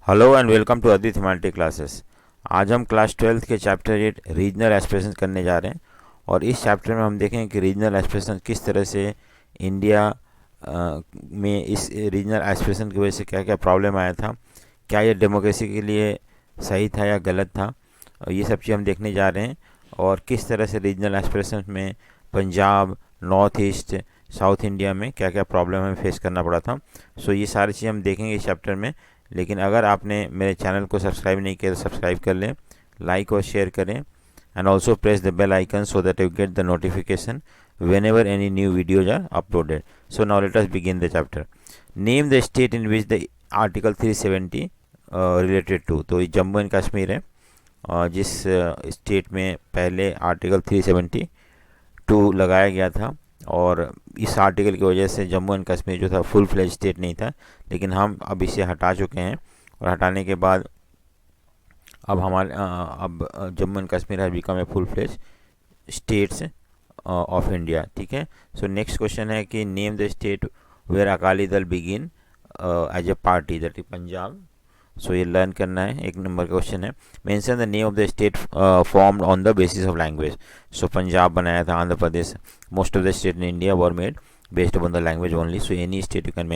Hello and welcome to Adit humanity classes. आज हम class 12th के चैप्टर 8 रीजनल एस्पिरेशन करने जा रहे हैं और इस चैप्टर में हम देखेंगे कि रीजनल एस्पिरेशन किस तरह से इंडिया में इस रीजनल एस्पिरेशन की वजह से क्या क्या प्रॉब्लम आया था, क्या ये डेमोक्रेसी के लिए सही था या गलत था, और ये सब चीज़ हम देखने जा रहे हैं। और किस तरह से रीजनल एस्पिरेशन में Punjab, north east, south India में क्या क्या प्रॉब्लम हमें फेस करना पड़ा था। सो ये सारी चीज़ हम देखेंगे इस चैप्टर में। लेकिन अगर आपने मेरे चैनल को सब्सक्राइब नहीं किया तो सब्सक्राइब कर लें, लाइक और शेयर करें, and also press the bell icon so that you get the notification whenever any new videos are uploaded. So now let us begin the chapter. Name the state in which the article 370 related to. तो ये Jammu and Kashmir है, जिस state में पहले article 372 लगाया गया था। और इस आर्टिकल की वजह से जम्मू एंड कश्मीर जो था फुल फ्लेज स्टेट नहीं था, लेकिन हम अब इसे हटा चुके हैं। और हटाने के बाद अब अब Jammu and Kashmir has become a full fledge states of India. ठीक है। सो नेक्स्ट क्वेश्चन है कि name the state where Akali Dal begin as a party, that is Punjab. So ये लर्न करना है। एक नंबर का क्वेश्चन है, mention the name of the state formed on the basis of language. So Punjab बनाया था, Andhra Pradesh, most of the state in India were made based upon the language only. So any state you can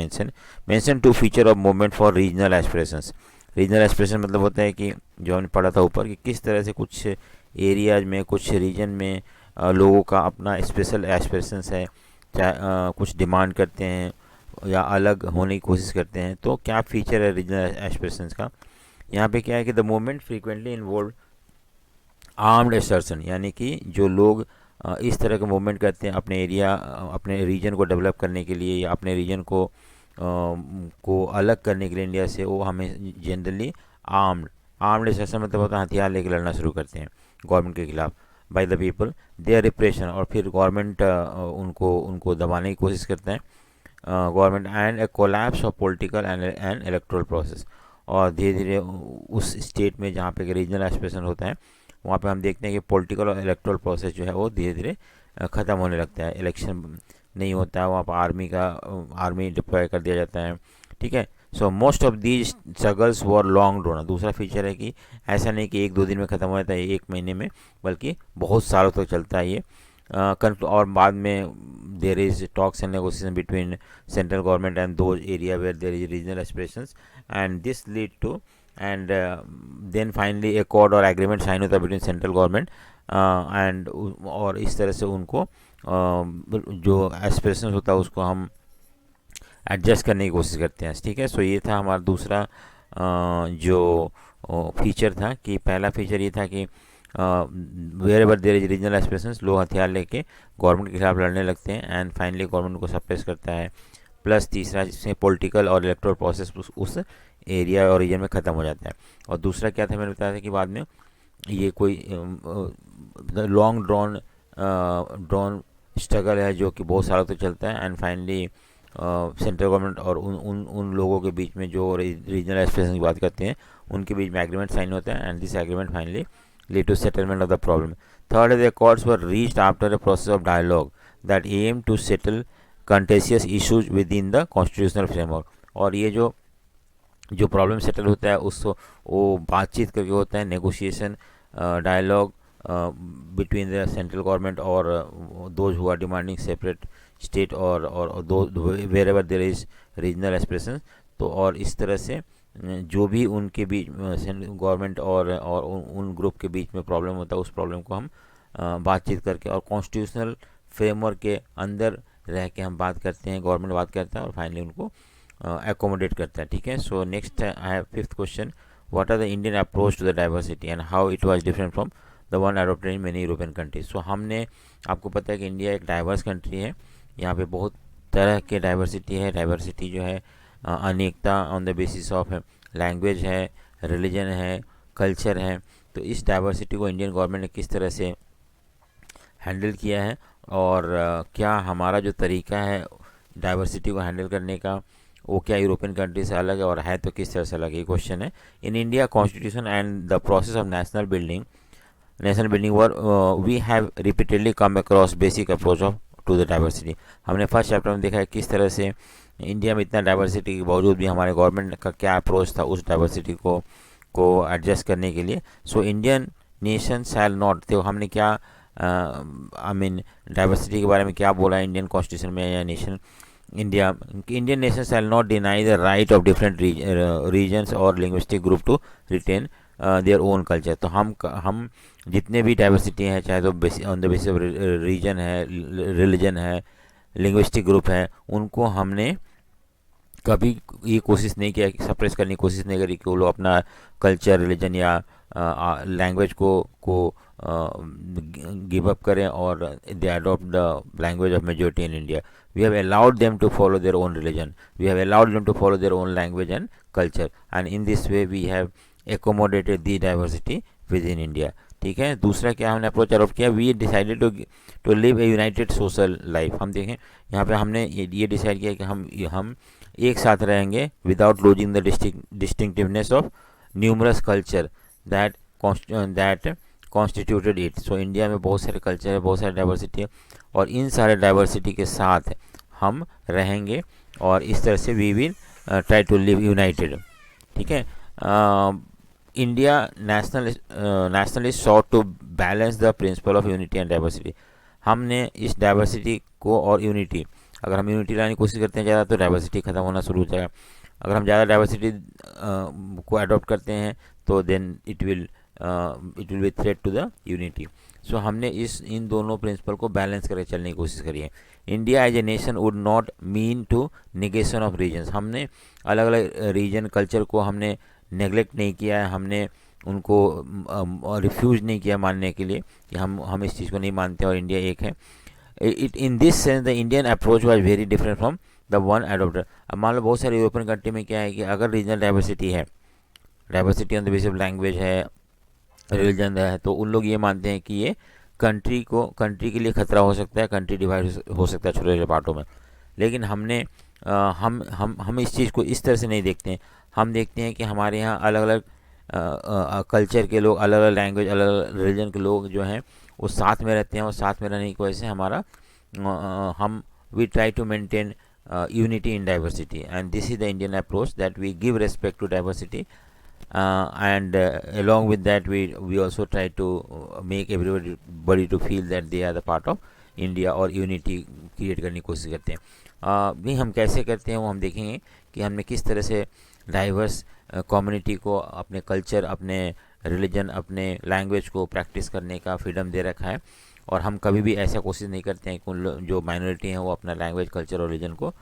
mention two feature of movement for regional aspirations. Regional aspiration मतलब होता है कि जो हमने पढ़ा था ऊपर, कि किस तरह से कुछ एरियाज में, कुछ रीजन में लोगों का अपना स्पेशल एस्पिरेशंस है, चाहे कुछ डिमांड करते हैं या अलग होने की कोशिश करते हैं। तो क्या फीचर है रीजनल एस्पिरेशंस का? यहाँ पे क्या है कि the movement frequently involve armed assertion, यानी कि जो लोग इस तरह का मूवमेंट करते हैं अपने एरिया, अपने रीजन को डेवलप करने के लिए या अपने रीजन को अलग करने के लिए इंडिया से, वो हमें जनरली आर्म्ड असर्शन मतलब होता है हथियार लेकर लड़ना शुरू करते हैं गवर्नमेंट के खिलाफ। By the people their repression, और फिर गवर्नमेंट उनको उनको दबाने की कोशिश करते हैं government, and A collapse of political and electoral process. और धीरे धीरे उस स्टेट में जहाँ पे रीजनल एस्पिरेशन होता है, वहाँ पे हम देखते हैं कि पॉलिटिकल और इलेक्टोरल प्रोसेस जो है वो धीरे धीरे ख़त्म होने लगता है। इलेक्शन नहीं होता है, वहाँ पर आर्मी डिप्लॉय कर दिया जाता है। ठीक है। So most of these struggles were long drone. दूसरा फीचर है कि ऐसा नहीं कि एक दो दिन में ख़त्म हो जाता है, एक महीने में, बल्कि बहुत सालों तक चलता है ये। और बाद में there is talks and negotiation between central government and those area where there is regional aspirations, and this lead to, and then finally accord और एग्रीमेंट साइन होता है बिटवीन सेंट्रल गवर्नमेंट एंड, और इस तरह से उनको जो एस्पिरेशंस होता है उसको हम एडजस्ट करने की कोशिश करते हैं। ठीक है। सो ये था हमारा दूसरा जो फीचर था, कि पहला फीचर ये था कि wherever there is regional aspirations, लोग हथियार लेके गवर्नमेंट के खिलाफ लड़ने लगते हैं, एंड फाइनली गवर्नमेंट को सप्रेस करता है। प्लस तीसरा, जिसमें पॉलिटिकल और इलेक्टोरल प्रोसेस उस एरिया और रीजन में ख़त्म हो जाता है। और दूसरा क्या था, मैंने बताया था कि बाद में ये कोई लॉन्ग ड्रॉन स्ट्रगल है जो कि बहुत सालों तक चलता है, एंड फाइनली सेंट्रल गवर्नमेंट और उन लोगों के बीच में जो रीजनल एस्पिरेशन की बात करते हैं, उनके बीच में एग्रीमेंट साइन होता है, and this agreement finally lead to settlement of the problem. Third, the accords were reached after a process of dialogue that aim to settle contentious issues within the constitutional framework. और ये जो problem settle होता है उसको वो बातचीत करके होता है, negotiation, dialogue between the central government और those who are demanding separate state और दो wherever there is regional aspiration. तो और इस तरह से जो भी उनके बीच गवर्नमेंट और उन ग्रुप के बीच में प्रॉब्लम होता है, उस प्रॉब्लम को हम बातचीत करके और कॉन्स्टिट्यूशनल फ्रेमवर्क के अंदर रह के हम बात करते हैं, गवर्नमेंट बात करता है और फाइनली उनको एकोमोडेट करता है। ठीक है। So next I have fifth question, what are the Indian approach to the diversity and how it was different from the one adopted in many European countries. So हमने, आपको पता है कि इंडिया एक डाइवर्स कंट्री है, यहाँ पे बहुत तरह के डाइवर्सिटी है। डाइवर्सिटी जो है अनेकता on the basis of language है, रिलीजन है, कल्चर है। तो इस डाइवर्सिटी को इंडियन गवर्नमेंट ने किस तरह से हैंडल किया है, और क्या हमारा जो तरीका है डाइवर्सिटी को हैंडल करने का, वो क्या यूरोपियन कंट्री से अलग है, और है तो किस तरह से अलग है, ये क्वेश्चन है। In India constitution and the process of national building where we have repeatedly come across basic approach of to the diversity. हमने फर्स्ट चैप्टर में देखा है किस तरह से इंडिया में इतना डाइवर्सिटी के बावजूद भी हमारे गवर्नमेंट का क्या अप्रोच था उस डाइवर्सिटी को एडजस्ट करने के लिए। So Indian nation shall not, तो हमने क्या आई मीन डाइवर्सिटी के बारे में क्या बोला इंडियन कॉन्स्टिट्यूशन में या nation India, Indian nation shall not deny the right of different regions और linguistic group to retain their own culture. तो हम जितने भी डाइवर्सिटी हैं, चाहे तो on the basis of region है, रिलीजन है, लिंग्विस्टिक ग्रुप है, उनको हमने कभी ये कोशिश नहीं किया कि सप्रेस करने की कोशिश नहीं करी कि वो लोग अपना कल्चर, रिलीजन या लैंग्वेज को गिव अप करें और they adopt the language of majority in India. We have allowed them to follow their own religion, we have allowed them to follow their own language and culture, and in this way we have accommodated the diversity within India. ठीक है, दूसरा क्या हमने approach adopt किया, we decided to live a united social life. हम देखें यहाँ पे हमने ये डिसाइड किया कि हम एक साथ रहेंगे without losing the distinctiveness of numerous culture that constituted it. So India में बहुत सारे कल्चर है, बहुत सारी डाइवर्सिटी है, और इन सारे डाइवर्सिटी के साथ हम रहेंगे और इस तरह से we will try to live united. ठीक है, India nationally sought to balance the principle of unity and diversity. हमने इस डाइवर्सिटी को और यूनिटी, अगर हम यूनिटी लाने की कोशिश करते हैं ज़्यादा तो डाइवर्सिटी ख़त्म होना शुरू हो जाएगा। अगर हम ज़्यादा डाइवर्सिटी को अडॉप्ट करते हैं तो then it will be threat to the unity. So हमने इन दोनों प्रिंसिपल को बैलेंस करके चलने की कोशिश करी है। India as a nation would not mean to negation of regions. हमने अलग अलग रीजन कल्चर को हमने नेगलेक्ट नहीं किया है, हमने उनको रिफ्यूज नहीं किया मानने के लिए कि हम इस चीज़ को नहीं मानते और इंडिया एक है। In this sense the Indian approach was very different from the one adopted. अब मान लो बहुत सारे यूरोपियन कंट्री में क्या है कि अगर रीजनल डाइवर्सिटी है, diversity on the basis of language है, रिलीजन है, तो उन लोग ये मानते हैं कि ये कंट्री के लिए खतरा हो सकता है, कंट्री डिवाइड हो सकता है छोटे छोटे पार्टों में। लेकिन हमने हम इस चीज़ को इस तरह से नहीं देखते हैं। हम देखते हैं कि हमारे यहाँ अलग अलग कल्चर के लोग, अलग अलग लैंग्वेज, अलग अलग रिलीजन के लोग जो हैं वो साथ में रहते हैं, और साथ में रहने की वजह से हमारा हम we try to maintain unity in diversity, and this is the Indian approach that we give respect to diversity, and along with that we also try to make everybody to feel that they are the part of India, और unity create करने की कोशिश करते हैं। नहीं, हम कैसे करते हैं वो हम देखेंगे कि हमने किस तरह से डाइवर्स कम्युनिटी को अपने कल्चर, अपने रिलीजन, अपने लैंग्वेज को प्रैक्टिस करने का फ्रीडम दे रखा है, और हम कभी भी ऐसा कोशिश नहीं करते हैं कि उन जो माइनॉरिटी हैं वो अपना लैंग्वेज, कल्चर और रिलीजन को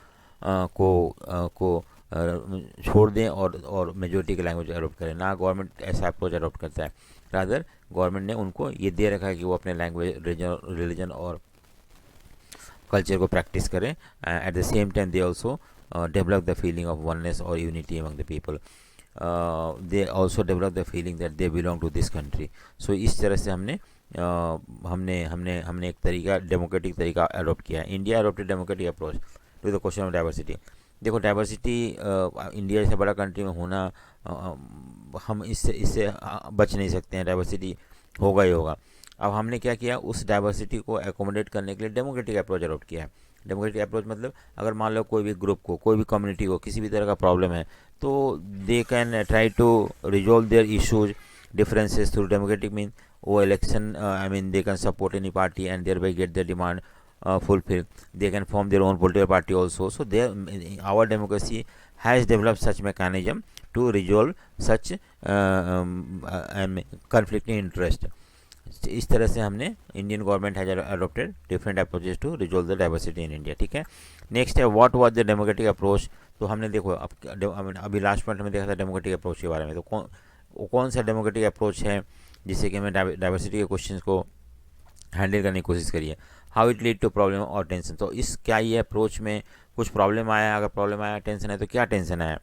छोड़ दें और मेजोरिटी की लैंग्वेज अडोप्ट करें। ना गवर्नमेंट ऐसा अप्रोच अडोप्ट करता है, रादर गवर्नमेंट ने उनको ये दे रखा है कि वो अपने लैंग्वेज, रिलीजन और कल्चर को प्रैक्टिस करें। At the same time they also develop the feeling of oneness और unity among the people. They also develop the feeling that they belong to this country. So इस तरह से हमने एक तरीका, डेमोक्रेटिक तरीका अडोप्ट किया है। India adopted democratic approach to the question of diversity. देखो, डाइवर्सिटी इंडिया जैसे बड़ा कंट्री में होना, हम इससे बच नहीं सकते हैं, डाइवर्सिटी होगा ही होगा। अब हमने क्या किया, उस डाइवर्सिटी को एकोमोडेट करने के लिए डेमोक्रेटिक अप्रोच अडॉप्ट किया है। डेमोक्रेटिक अप्रोच मतलब अगर मान लो कोई भी ग्रुप को, कोई भी कम्युनिटी को किसी भी तरह का प्रॉब्लम है, तो they can try to resolve their issues, differences through democratic mean वो election, I mean they can support any party and thereby get their demand fulfilled. They can form their own political party also. So our democracy has developed such mechanism to resolve such conflicting interest. इस तरह से हमने Indian government has adopted different approaches to resolve the diversity in India. ठीक है, next है what was the democratic approach. तो हमने देखो अभी लास्ट पॉइंट में देखा था डेमोक्रेटिक अप्रोच के बारे में। तो कौन सा डेमोक्रेटिक अप्रोच है जिससे कि हमें डाइवर्सिटी के क्वेश्चंस को हैंडल करने की कोशिश करी है। How it lead to problem और टेंशन। तो क्या ये अप्रोच में कुछ प्रॉब्लम आया, अगर प्रॉब्लम आया, टेंशन है, तो क्या टेंशन आया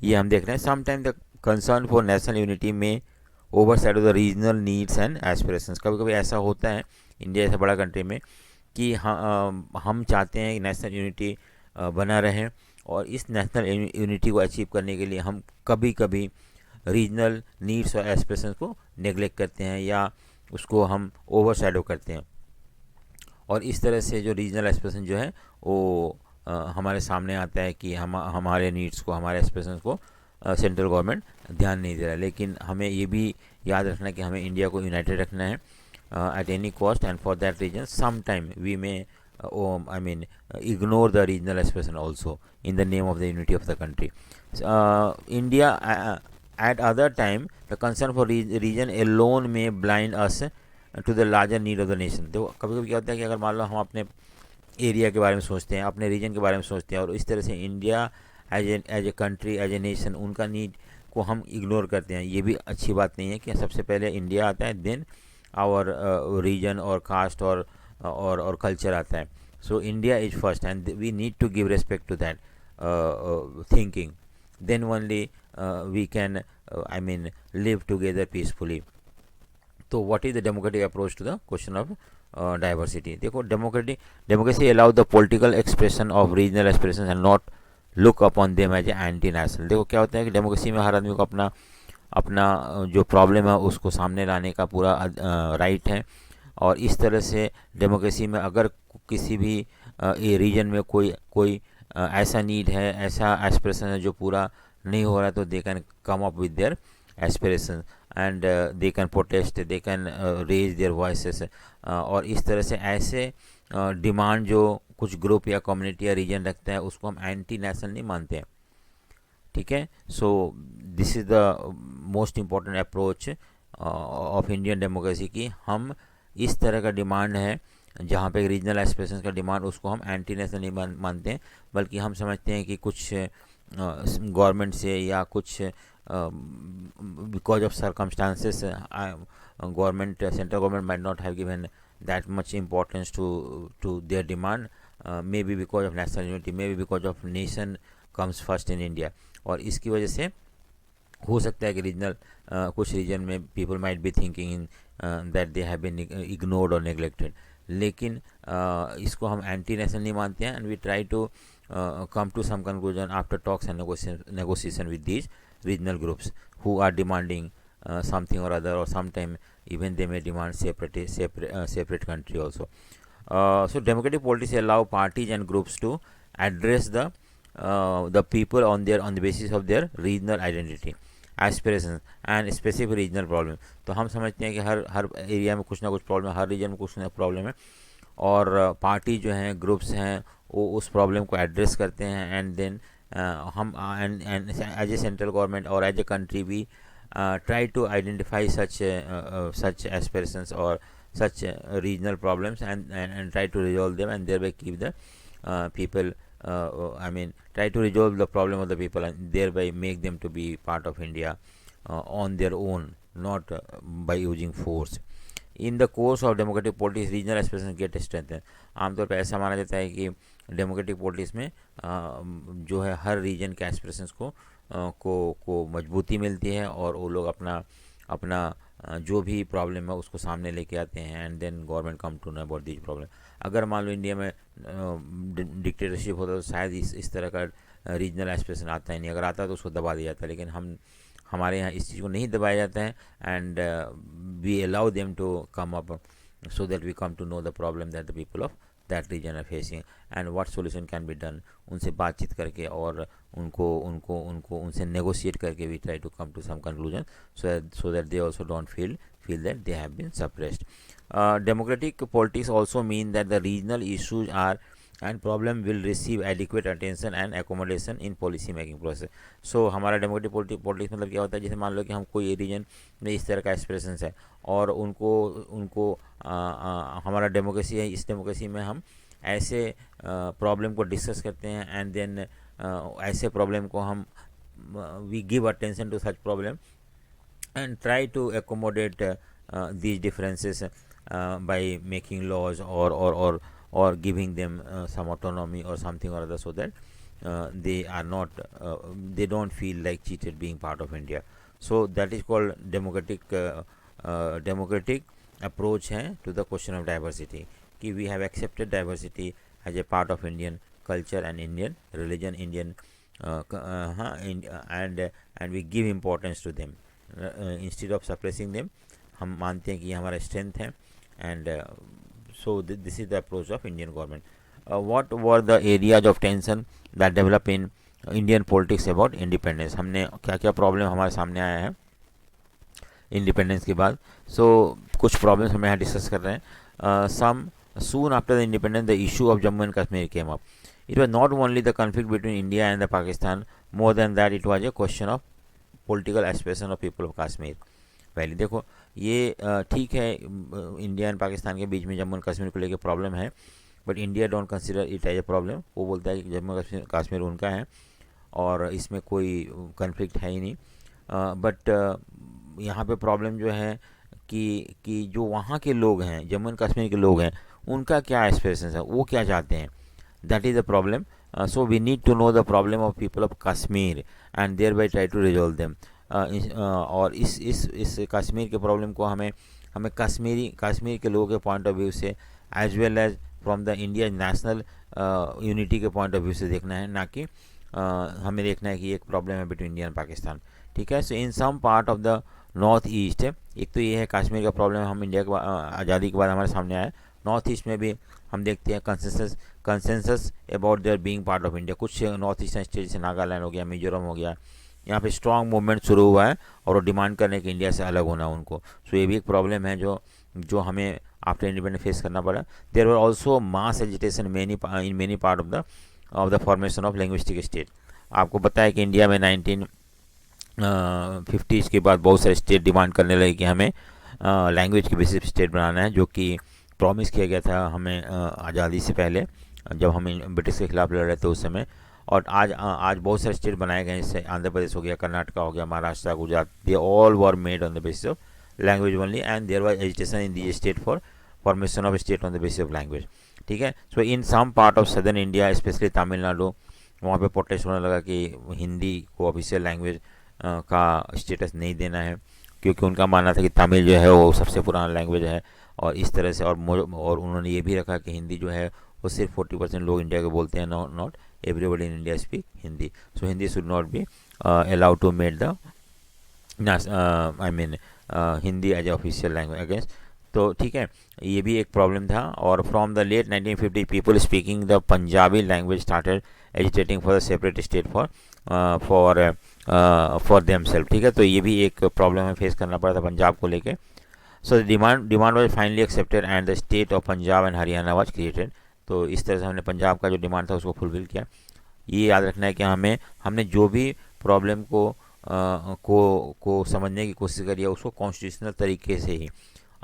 ये हम देख रहे हैं। Sometime the concern for national unity may override of the regional needs and aspirations. कभी कभी ऐसा होता है इंडिया जैसे बड़ा कंट्री में कि हम चाहते हैं कि नेशनल यूनिटी बना रहे, और इस नेशनल यूनिटी को अचीव करने के लिए हम कभी कभी रीजनल नीड्स और एस्पिरेशंस को नेग्लेक्ट करते हैं या उसको हम ओवर शैडो करते हैं, और इस तरह से जो रीजनल एस्पिरेशन जो है वो हमारे सामने आता है कि हमारे नीड्स को, हमारे एस्पिरेशंस को सेंट्रल गवर्नमेंट ध्यान नहीं दे रहा है। लेकिन हमें ये भी याद रखना है कि हमें इंडिया को यूनाइटेड रखना है at any cost, and for that reason sometime we may ignore the regional expression also in the name of the unity of the country. India at other time the concern for region alone may blind us to the larger need of the nation. तो कभी कभी क्या होता है कि अगर मान लो हम अपने एरिया के बारे में सोचते हैं, अपने रीजन के बारे में सोचते हैं, और इस तरह से India as a country, as a nation, उनका नीड को हम इग्नोर करते हैं। ये भी अच्छी बात नहीं है कि सबसे पहले इंडिया आता है, देन आवर रीजन और कास्ट और कल्चर आता है। So India is first and we need to give respect to that thinking, then only we can live together peacefully. तो what is the democratic approach to the question of diversity? देखो, democracy allow the political expression of regional aspirations and not look upon them as a anti national. देखो क्या होता है कि democracy में हर आदमी को अपना अपना जो प्रॉब्लम है उसको सामने लाने का पूरा राइट है। और इस तरह से डेमोक्रेसी में अगर किसी भी रीजन में कोई ऐसा नीड है, ऐसा एस्पिरेशन है जो पूरा नहीं हो रहा है, तो they can come up with their aspiration and they can protest, they can raise their voices. और इस तरह से ऐसे डिमांड जो कुछ ग्रुप या कम्युनिटी या रीजन रखता है उसको हम एंटी नेशनल नहीं मानते हैं। ठीक है, सो this is the most important approach of Indian democracy की हम इस तरह का डिमांड है जहाँ पे रीजनल एस्पिरेशंस का डिमांड, उसको हम एंटी नेशनल नहीं मानते हैं, बल्कि हम समझते हैं कि कुछ गवर्नमेंट से या कुछ because of circumstances government, central government might not have given that much importance to their demand, maybe because of national unity, maybe because of nation comes first in India। और इसकी वजह से हो सकता है कि रीजनल कुछ रीजन में people might be thinking in that they have been ignored और नेग्लेक्टेड, लेकिन इसको हम एंटी नेशनल नहीं मानते हैं। And we try to come to some conclusion after talks and negotiation with these regional groups who are demanding something or other, or sometime even they may demand separate country also. So democratic politics allow parties and groups to address the people on the basis of their regional identity, aspirations and specific regional problem। तो हम समझते हैं कि हर area में कुछ ना कुछ problem है, हर रीजन में कुछ ना प्रॉब्लम है, और पार्टी जो हैं, ग्रुप्स हैं, वो उस प्रॉब्लम को एड्रेस करते हैं। एंड देन हम and as a central government और एज ए कंट्री भी try to identify such aspirations or such regional problems and try to resolve them, and thereby keep the people try to resolve the problem of the people and thereby make them to be part of India on their own, not by using force। In the course of democratic politics regional aspiration get strengthen. आमतौर पर ऐसा माना जाता है कि democratic politics में जो है हर रीजन के एस्पिरेशंस को मजबूती मिलती है, और वो लोग अपना जो भी प्रॉब्लम है उसको सामने लेके आते हैं, and then government come to know about this problem. अगर मान लो इंडिया में डिक्टेटरशिप होता तो शायद इस तरह का रीजनल एस्पिरेशन आता ही नहीं, अगर आता तो उसको दबा दिया जाता है। लेकिन हमारे यहाँ इस चीज़ को नहीं दबाया जाता है, and we allow them to come up so that we come to know the problem that the people of that region are facing and what solution can be done। उनसे बातचीत करके और उनसे negotiate करके we try to come to some conclusion so that they also don't feel that they have been suppressed। Democratic politics also mean that the regional issues are and problem will receive adequate attention and accommodation in policy making process। so हमारा democratic politics मतलब क्या होता है, जैसे मान लो कि हम कोई रीजन में इस तरह का एस्पिरेशंस है और उनको हमारा डेमोक्रेसी है, इस डेमोक्रेसी में हम ऐसे प्रॉब्लम को डिस्कस करते हैं, एंड देन ऐसे प्रॉब्लम को हम we give attention to such problem and try to accommodate these differences by making laws or giving them some autonomy or something or other, so that they are not they don't feel like cheated being part of India। so that is called democratic approach है to the question of diversity, कि we have accepted diversity as a part of Indian culture and Indian religion, Indian and we give importance to them instead of suppressing them। हम मानते हैं कि हमारा strength है, and so this is the approach of Indian government. What were the areas of tension that develop in Indian politics about independence. हमने क्या क्या problem हमारे सामने आया है इंडिपेंडेंस के बाद। कुछ प्रॉब्लम्स हम यहाँ डिस्कस कर रहे हैं। Some soon after the independence the issue of Jammu and Kashmir came up. It was not only the conflict between India and the Pakistan, more than that it was a question of political aspiration of people of Kashmir. पहले देखो ये ठीक है, India and Pakistan के बीच में Jammu and Kashmir को लेकर प्रॉब्लम है, but India don't consider it as a problem. वो बोलता है कि जम्मू कश्मीर उनका है और इसमें कोई कन्फ्लिक्ट है ही नहीं। बट यहाँ पे प्रॉब्लम जो है कि जो वहाँ के लोग हैं, जम्मू एंड कश्मीर के लोग हैं, उनका क्या एस्पिरेशन है, वो क्या चाहते हैं, that is the problem. So we need to know the problem of people of Kashmir and thereby try to resolve them. और इस कश्मीर के प्रॉब्लम को हमें कश्मीर के लोगों के पॉइंट ऑफ व्यू से as well as from the India national unity के पॉइंट ऑफ व्यू से देखना है, ना कि हमें देखना है कि एक प्रॉब्लम है बिटवीन इंडिया एंड पाकिस्तान। ठीक है। So in some part of the north east, एक तो ये है कश्मीर का प्रॉब्लम हम इंडिया के आज़ादी के बाद हमारे सामने आया। नॉर्थ ईस्ट में भी हम देखते हैं consensus about their being part of India. कुछ नॉर्थ ईस्टर्न स्टेट जैसे नागालैंड हो गया, मिजोरम हो गया, यहाँ पे स्ट्रॉन्ग मूवमेंट शुरू हुआ है और वो डिमांड करने कि इंडिया से अलग होना उनको। सो ये भी एक प्रॉब्लम है जो हमें आफ्टर इंडिपेंडेंस फेस करना पड़ा। There were also mass agitation in many part of the formation of linguistic state. आपको पता है कि इंडिया में 1950s के बाद बहुत सारे स्टेट डिमांड करने लगे कि हमें लैंग्वेज के बेसिस स्टेट बनाना है, जो कि प्रॉमिस किया गया था हमें आज़ादी से पहले, जब हम ब्रिटिश के खिलाफ लड़ रहे थे उस समय। और आज बहुत सारे स्टेट बनाए गए हैं, जैसे आंध्र प्रदेश हो गया, कर्नाटका हो गया, Maharashtra, Gujarat, they all were made on the basis of language only and there was agitation in the state for formation of state on the basis of language. ठीक है। So in some part of southern India specially Tamil Nadu, वहाँ पे protest होने लगा कि हिंदी को official language का status नहीं देना है, क्योंकि उनका मानना था कि तमिल जो है वो सबसे पुराना लैंग्वेज है और इस तरह से। और उन्होंने ये भी रखा कि हिंदी जो है वो सिर्फ 40% लोग इंडिया के बोलते हैं, not everybody in India speak Hindi. So Hindi should not be allowed to made the Hindi as a official language against. तो ठीक है, ये भी एक प्रॉब्लम था। और from the late 1950 people speaking the Punjabi language started agitating for the separate state for themself. ठीक है। तो ये भी एक प्रॉब्लम है, फेस करना पड़ा था पंजाब को लेके। So demand was finally accepted and the state of Punjab and Haryana was created. तो इस तरह से हमने पंजाब का जो डिमांड था उसको फुलफिल किया। ये याद रखना है कि हमने जो भी प्रॉब्लम को समझने की कोशिश करी है उसको कॉन्स्टिट्यूशनल तरीके से ही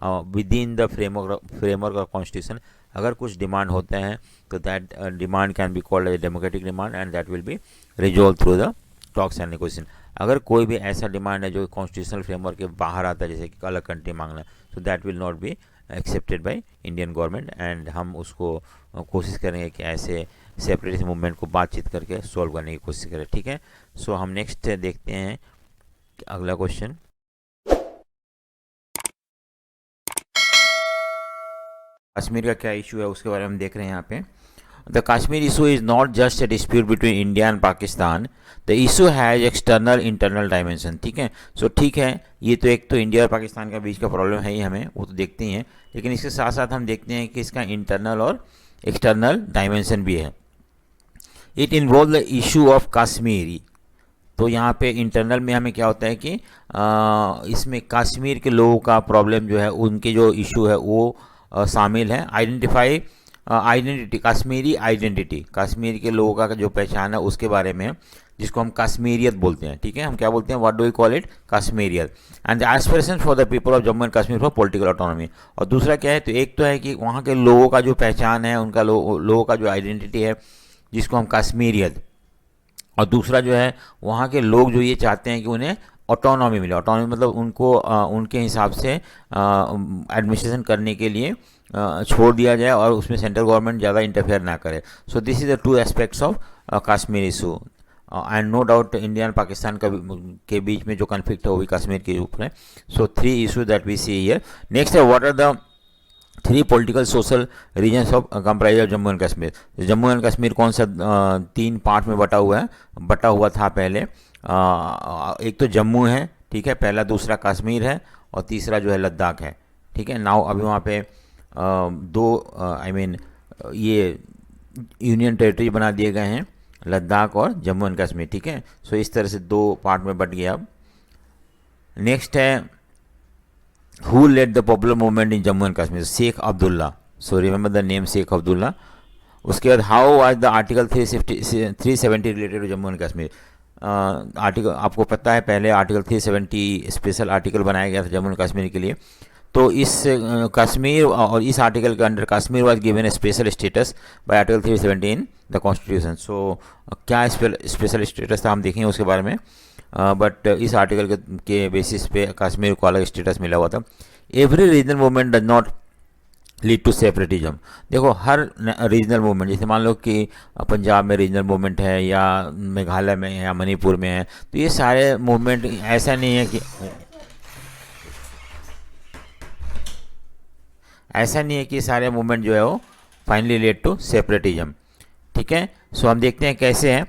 within the framework of constitution. अगर कुछ डिमांड होते हैं तो that demand can be called as democratic demand and that will be resolve through the talks and negotiation. अगर कोई भी ऐसा डिमांड है जो कॉन्स्टिट्यूशनल फ्रेमवर्क के बाहर आता है, जैसे कि अलग कंट्री मांगना, तो that will not be accepted by Indian government and हम उसको कोशिश करेंगे कि ऐसे सेपरेटिस्ट मूवमेंट को बातचीत करके सॉल्व करने की कोशिश करें। ठीक है। सो हम नेक्स्ट देखते हैं अगला क्वेश्चन। कश्मीर का क्या इशू है उसके बारे में हम देख रहे हैं यहाँ पे। The Kashmir issue is not just a dispute between India and Pakistan, the issue has external internal dimension. ठीक है। सो ठीक है, ये तो एक तो इंडिया और पाकिस्तान का बीच का प्रॉब्लम है ही, हमें वो तो देखते ही हैं, लेकिन इसके साथ साथ हम देखते हैं कि इसका इंटरनल और एक्सटर्नल डायमेंशन भी है। It involve the issue of Kashmiri. तो यहाँ पे इंटरनल में हमें क्या होता है कि इसमें कश्मीर के लोगों का प्रॉब्लम जो है, उनके जो इशू है वो शामिल है। आइडेंटिटी, कश्मीरी आइडेंटिटी, कश्मीर के लोगों का जो पहचान है उसके बारे में, जिसको हम कश्मीरियत बोलते हैं। ठीक है। हम क्या बोलते हैं, what do we call it, Kashmiriyat. And the aspiration for the people of Jammu and Kashmir for political autonomy. और दूसरा क्या है, तो एक तो है कि वहाँ के लोगों का जो पहचान है, उनका लोगों का जो आइडेंटिटी है जिसको हम कश्मीरियत, और दूसरा जो है वहाँ के लोग जो ये चाहते हैं कि उन्हें ऑटोनॉमी मिले। ऑटोनॉमी मतलब उनको उनके हिसाब से एडमिनिस्ट्रेशन करने के लिए छोड़ दिया जाए और उसमें सेंट्रल गवर्नमेंट ज़्यादा इंटरफेयर ना करे। So this is the two aspects of Kashmir issue and no doubt India and Pakistan के बीच में जो कन्फ्लिक्ट है वो भी कश्मीर के ऊपर है। So 3 issue that we see here. Next है, what are the 3 political social regions of comprise of Jammu and Kashmir. Jammu and Kashmir कौन सा 3 पार्ट में बटा हुआ था पहले। एक तो जम्मू है, ठीक है, पहला, दूसरा कश्मीर है और तीसरा जो है लद्दाख है। ठीक है। नाउ अभी वहाँ पे ये यूनियन टेरिटरी बना दिए गए हैं, लद्दाख और जम्मू एंड कश्मीर, ठीक है। सो इस तरह से दो पार्ट में बट गया। अब नेक्स्ट है who led the popular movement in Jammu and Kashmir, Sheikh Abdullah, so remember the name Sheikh Abdullah. उसके बाद how was the article 370 related to Jammu and Kashmir. Article आपको पता है, पहले आर्टिकल 370 स्पेशल आर्टिकल बनाया गया था जम्मू एंड कश्मीर के लिए। तो इस कश्मीर और इस आर्टिकल के under Kashmir was given a special status by article 370 in the constitution. So क्या स्पेशल स्टेटस था हम देखेंगे उसके बारे में, बट इस आर्टिकल के बेसिस पे कश्मीर को अलग स्टेटस मिला हुआ था। Every regional movement does not lead to separatism. देखो हर रीजनल मूवमेंट, जैसे मान लो कि पंजाब में रीजनल मूवमेंट है या मेघालय में है या मणिपुर में है, तो ये सारे मूवमेंट ऐसा नहीं है कि सारे मूवमेंट जो है वो फाइनली लीड टू सेपरेटिज्म, ठीक है। सो हम देखते हैं कैसे हैं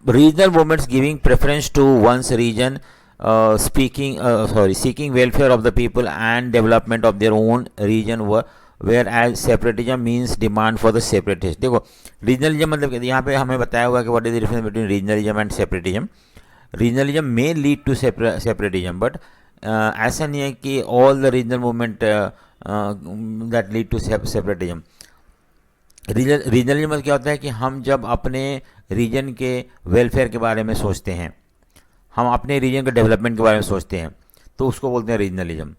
regional movements giving preference to one's region, seeking welfare of the people and development of their own region, whereas separatism means demand for the separatist। देखो रीजनलिज्म मतलब यहाँ पे हमें बताया हुआ कि what is the difference between regionalism and separatism. Regionalism may lead to separatism, but ऐसा नहीं है कि all the regional movement that lead to separatism. Regionalism क्या होता है कि हम जब अपने रीजन के वेलफेयर के बारे में सोचते हैं, हम अपने रीजन के डेवलपमेंट के बारे में सोचते हैं, तो उसको बोलते हैं रीजनलिज्म।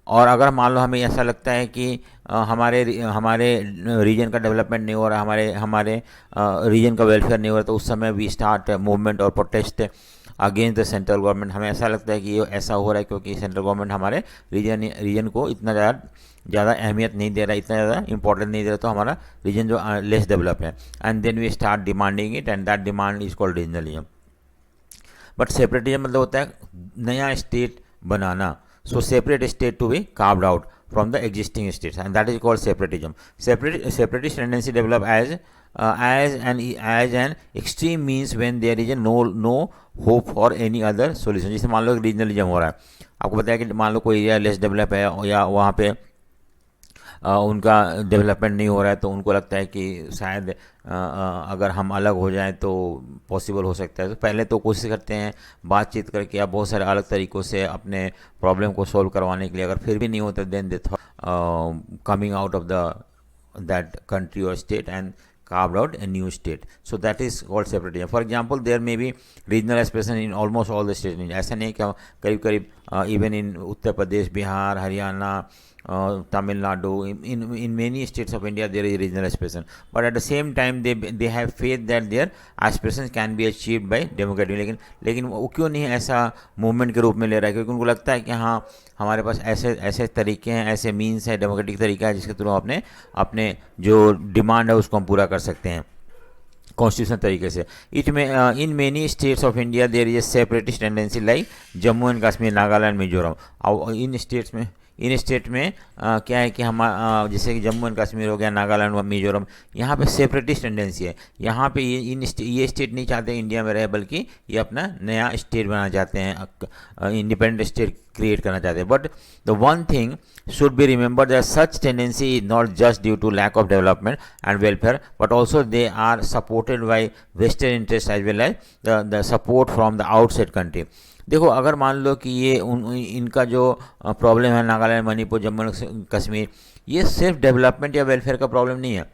और अगर मान लो हमें ऐसा लगता है कि हमारे रीजन का डेवलपमेंट नहीं हो रहा, हमारे रीजन का वेलफेयर नहीं हो रहा, तो उस समय वी स्टार्ट मूवमेंट और protest against the central government. हमें ऐसा लगता है कि ये ऐसा हो रहा है क्योंकि सेंट्रल गवर्नमेंट हमारे रीजन को इतना ज़्यादा अहमियत नहीं दे रहा, इतना ज़्यादा इंपॉर्टेंट नहीं दे रहा, तो हमारा रीजन जो लेस डेवलप है, and then we start demanding it, and that demand is called regionalism. But separatism मतलब होता है नया स्टेट बनाना। So separate state to be carved out from the existing states, and that is called separatism. Separatist tendency develop as an extreme means when there is no hope for any other solution। जैसे मान लो regionalism हो रहा है, आपको पता है कि मान लो कोई एरिया लेस डेवलप है या वहाँ पे उनका डेवलपमेंट नहीं हो रहा है, तो उनको लगता है कि शायद अगर हम अलग हो जाएं तो पॉसिबल हो सकता है। तो पहले तो कोशिश करते हैं बातचीत करके या बहुत सारे अलग तरीक़ों से अपने प्रॉब्लम को सॉल्व करवाने के लिए। अगर फिर भी नहीं होता, then they coming out of that country or state and carved out a new state. So that is called separatism. For example, there may be regional expression in almost all the states. ऐसा नहीं कि करीब करीब even in Uttar Pradesh, Bihar, Haryana, Tamil Nadu, in many states of India there is regional expression, but at the same time they have faith that their aspirations can be achieved by democratic। लेकिन वो क्यों नहीं ऐसा मूवमेंट के रूप में ले रहा है? क्योंकि उनको लगता है कि हाँ हमारे पास ऐसे तरीके हैं, ऐसे मीन्स है, डेमोक्रेटिक तरीका है जिसके थ्रू अपने जो डिमांड है उसको हम पूरा कर सकते हैं कॉन्स्टिट्यूशन तरीके से। इट में in many states of India there is a separatist tendency like Jammu and Kashmir, Nagaland, Mizoram. और इन स्टेट में क्या है कि हम जैसे कि जम्मू एंड कश्मीर हो गया, नागालैंड और मिजोरम, यहाँ पे सेपरेटिस्ट टेंडेंसी है। यहाँ पे ये स्टेट नहीं चाहते इंडिया में रहे, बल्कि ये अपना नया स्टेट बनाना चाहते हैं, इंडिपेंडेंट स्टेट क्रिएट करना चाहते हैं। But the one thing should be remembered that such tendency is not just due to lack of development and welfare, but also they are supported by Western interests as well as the support from the outside country। देखो अगर मान लो कि ये इनका जो problem है नागालैंड, मणिपुर, जम्मू कश्मीर, ये सिर्फ डेवलपमेंट या वेलफेयर का प्रॉब्लम नहीं है।